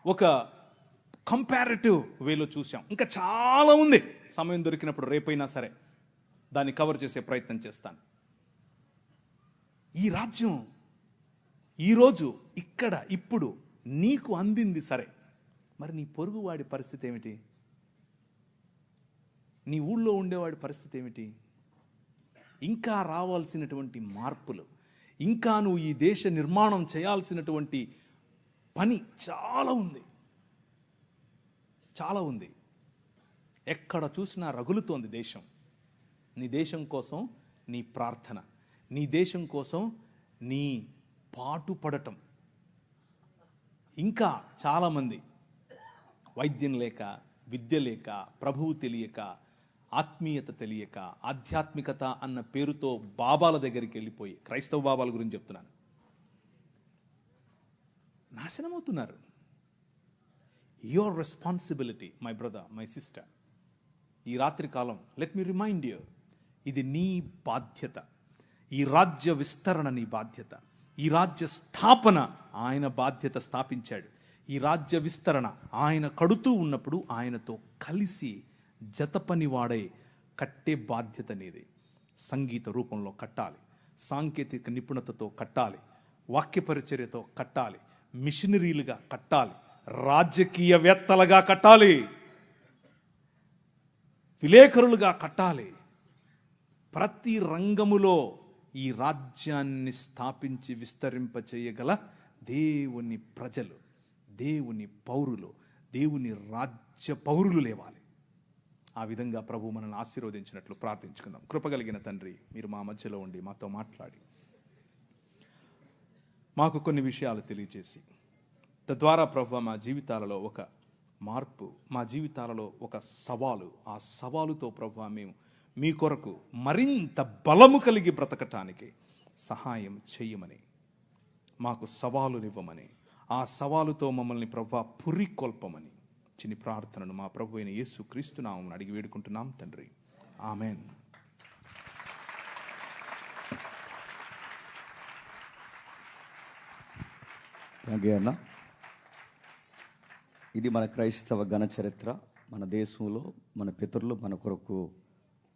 ఒక కంపారిటివ్ వేలో చూసాం. ఇంకా చాలా ఉంది. సమయం దొరికినప్పుడు రేపైనా సరే దాన్ని కవర్ చేసే ప్రయత్నం చేస్తాను. ఈ రాజ్యం ఈరోజు ఇక్కడ ఇప్పుడు నీకు అందింది సరే, మరి నీ పొరుగువాడి పరిస్థితి ఏమిటి? నీ ఊళ్ళో ఉండేవాడి పరిస్థితి ఏమిటి? ఇంకా రావాల్సినటువంటి మార్పులు, ఇంకా నువ్వు ఈ దేశ నిర్మాణం చేయాల్సినటువంటి పని చాలా ఉంది, చాలా ఉంది. ఎక్కడ చూసినా రగులుతోంది దేశం. నీ దేశం కోసం నీ ప్రార్థన, నీ దేశం కోసం నీ పాటుపడటం. ఇంకా చాలామంది వైద్యం లేక, విద్య లేక, ప్రభువు తెలియక, ఆత్మీయత తెలియక, ఆధ్యాత్మికత అన్న పేరుతో బాబాల దగ్గరికి వెళ్ళిపోయి, క్రైస్తవ బాబాల గురించి చెప్తున్నాను, నాశనమవుతున్నారు. Your responsibility my brother, my sister. ఈ రాత్రి కాలం లెట్ మీ రిమైండ్ యూ, ఇది నీ బాధ్యత. ఈ రాజ్య విస్తరణ నీ బాధ్యత. ఈ రాజ్య స్థాపన ఆయన బాధ్యత, స్థాపించాడు. ఈ రాజ్య విస్తరణ ఆయన కడుతూ ఉన్నప్పుడు ఆయనతో కలిసి జతపని వాడై కట్టే బాధ్యత నీది. సంగీత రూపంలో కట్టాలి, సాంకేతిక నిపుణతతో కట్టాలి, వాక్య పరిచర్యతో కట్టాలి, మిషనరీలుగా కట్టాలి, రాజకీయవేత్తలుగా కట్టాలి, విలేకరులుగా కట్టాలి. ప్రతి రంగములో ఈ రాజ్యాన్ని స్థాపించి విస్తరింప చేయగల దేవుని ప్రజలు, దేవుని పౌరులు, దేవుని రాజ్య పౌరులు లేవాలి. ఆ విధంగా ప్రభు మనల్ని ఆశీర్వదించినట్లు ప్రార్థించుకుందాం. కృపగలిగిన తండ్రి, మీరు మా మధ్యలో ఉండి మాతో మాట్లాడి మాకు కొన్ని విషయాలు తెలియజేసి, తద్వారా ప్రభు మా జీవితాలలో ఒక మార్పు, మా జీవితాలలో ఒక సవాలు, ఆ సవాలుతో ప్రభు మేము మీ కొరకు మరింత బలము కలిగి బ్రతకటానికి సహాయం చెయ్యమని, మాకు సవాలునివ్వమని, ఆ సవాలుతో మమ్మల్ని ప్రభు పురికొల్పమని చిన్ని ప్రార్థనను మా ప్రభు అయిన యేసు క్రీస్తు నామమున అడిగి వేడుకుంటున్నాం తండ్రి. ఆమెన్. అన్న, ఇది మన క్రైస్తవ ఘన చరిత్ర. మన దేశంలో మన పితరులు మన కొరకు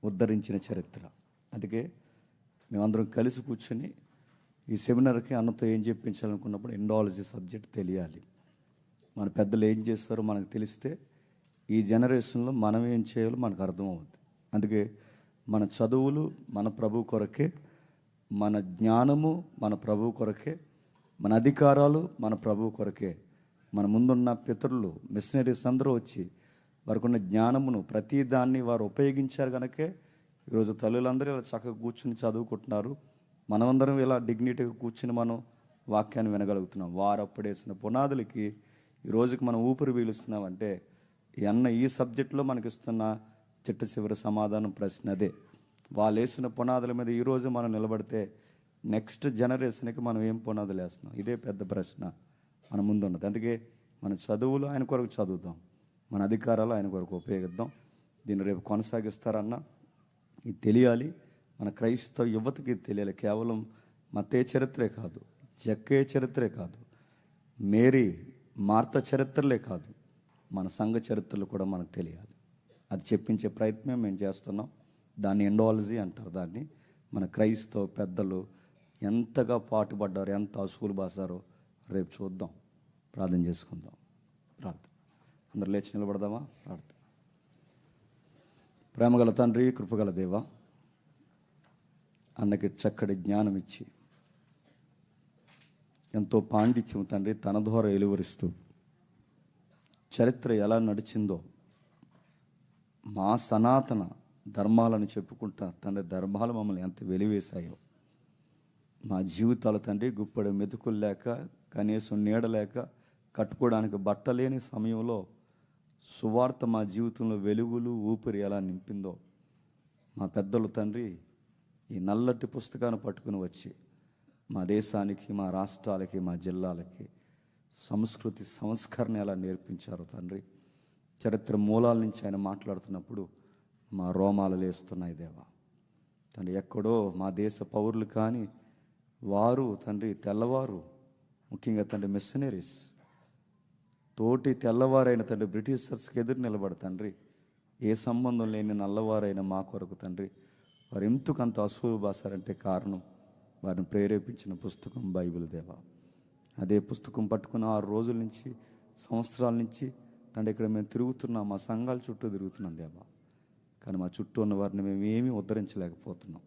ఉద్ధరించిన చరిత్ర. అందుకే మేమందరం కలిసి కూర్చొని ఈ సెమినార్కి అన్నతో ఏం చెప్పించాలనుకున్నప్పుడు ఎండాలజీ సబ్జెక్ట్ తెలియాలి. మన పెద్దలు ఏం చేస్తారో మనకు తెలిస్తే ఈ జనరేషన్లో మనం ఏం చేయాలో మనకు అర్థమవుతుంది. అందుకే మన చదువులు మన ప్రభు కొరకే, మన జ్ఞానము మన ప్రభు కొరకే, మన అధికారాలు మన ప్రభు కొరకే. మన ముందున్న పితరులు, మిషనరీస్ అందరూ వచ్చి వారికున్న జ్ఞానమును ప్రతి దాన్ని వారు ఉపయోగించారు కనుకే ఈరోజు తల్లులందరూ ఇలా చక్కగా కూర్చుని చదువుకుంటున్నారు. మనమందరం ఇలా డిగ్నిటీగా కూర్చుని మనం వాక్యాన్ని వినగలుగుతున్నాం. వారు అప్పుడేసిన పునాదులకి ఈ రోజుకి మనం ఊపిరి పీలుస్తున్నామంటే ఈ సబ్జెక్టులో మనకి ఇస్తున్న చిట్ట చివరి సమాధానం ప్రశ్న అదే. వాళ్ళు వేసిన పునాదుల మీద ఈరోజు మనం నిలబడితే నెక్స్ట్ జనరేషన్కి మనం ఏం పునాదులు వేస్తున్నాం? ఇదే పెద్ద ప్రశ్న మన ముందు ఉన్నది. అందుకే మన చదువులు ఆయన కొరకు చదువుదాం, మన అధికారాలు ఆయన కొరకు ఉపయోగిద్దాం. దీన్ని రేపు కొనసాగిస్తారన్నా ఇది తెలియాలి. మన క్రైస్తవ యువతకి తెలియాలి. కేవలం మతే చరిత్రే కాదు, జక్కే చరిత్రే కాదు, మేరీ మార్త చరిత్రలే కాదు, మన సంఘ చరిత్రలు కూడా మనకు తెలియాలి. అది చెప్పించే ప్రయత్నం మేము చేస్తున్నాం. దాన్ని ఎండాలజీ అంటారు. దాన్ని మన క్రైస్తవ పెద్దలు ఎంతగా పాటుపడ్డారో, ఎంత అసూలు బాసారో రేపు చూద్దాం. ప్రార్థన చేసుకుందాం. ప్రార్థన అందరు లేచి నిలబడదామా? ప్రార్థన. ప్రేమగల తండ్రి, కృపగల దేవ, అన్నకి చక్కటి జ్ఞానం ఇచ్చి ఎంతో పాండిత్యం తండ్రి తన ద్వారా వెలువరిస్తూ చరిత్ర ఎలా నడిచిందో మా సనాతన ధర్మాలను చెప్పుకుంటా తండ్రి ధర్మాలు మమ్మల్ని ఎంత వెలివేశాయో, మా జీవితాలు తండ్రి గుప్పడి మెతుకులు లేక, కనీసం నీడలేక, కట్టుకోవడానికి బట్టలేని సమయంలో సువార్త మా జీవితంలో వెలుగులు ఊపిరి ఎలా నింపిందో, మా పెద్దలు తండ్రి ఈ నల్లటి పుస్తకాన్ని పట్టుకుని వచ్చి మా దేశానికి, మా రాష్ట్రాలకి, మా జిల్లాలకి సంస్కృతి సంస్కరణ ఎలా నేర్పించారో తండ్రి. చరిత్ర మూలాల నుంచి ఆయన మాట్లాడుతున్నప్పుడు మా రోమాలు లేస్తున్నాయి దేవా. తండ్రి ఎక్కడో మా దేశ పౌరులు కానీ వారు తండ్రి తెల్లవారు, ముఖ్యంగా తండ్రి మిషనరీస్, తోటి తెల్లవారైన తండ్రి బ్రిటిషర్స్కి ఎదురు నిలబడి తండ్రి, ఏ సంబంధం లేని నల్లవారైన మా కొరకు తండ్రి వారు ఎందుకు అంత అసూయ బాసారంటే కారణం వారిని ప్రేరేపించిన పుస్తకం బైబిల్ దేవా. అదే పుస్తకం పట్టుకున్న 6 రోజుల నుంచి, సంవత్సరాల నుంచి తండ్రి ఇక్కడ మేము తిరుగుతున్నాం, మా సంఘాల చుట్టూ తిరుగుతున్నాం దేవా. కానీ మా చుట్టూ ఉన్న వారిని మేము ఏమీ ఉద్ధరించలేకపోతున్నాం.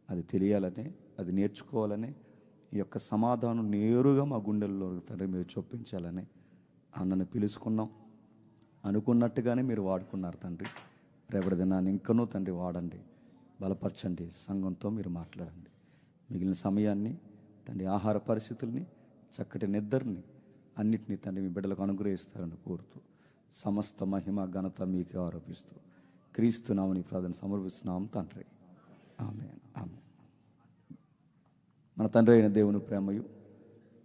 అది తెలియాలనే, అది నేర్చుకోవాలనే, ఈ యొక్క సమాధానం నేరుగా మా గుండెల్లో తండ్రి మీరు చొప్పించాలని అన్నను పిలుచుకున్నాం. అనుకున్నట్టుగానే మీరు వాడుకున్నారు తండ్రి. రేపటి దినాన్ని ఇంకనూ తండ్రి వాడండి, బలపరచండి, సంఘంతో మీరు మాట్లాడండి. మిగిలిన సమయాన్ని తండ్రి ఆహార పరిస్థితుల్ని, చక్కటి నిద్రని అన్నిటినీ తండ్రి మీ బిడ్డలకు అనుగ్రహిస్తారని కోరుతూ సమస్త మహిమ ఘనత మీకే ఆరోపిస్తూ క్రీస్తు నామమున ప్రార్థన సమర్పిస్తున్నాం తండ్రి. ఆమేన్. ఆమేన్. మన తండ్రి అయిన దేవుని ప్రేమయు,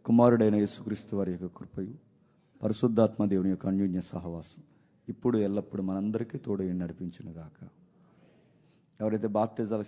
కుమారుడైన యేసుక్రీస్తు వారి యొక్క కృపయు, పరిశుద్ధాత్మ దేవుని యొక్క అన్యోన్య సహవాసం ఇప్పుడు ఎల్లప్పుడు మనందరికీ తోడై నడిపించును గాక. ఎవరైతే బాప్టిజాలు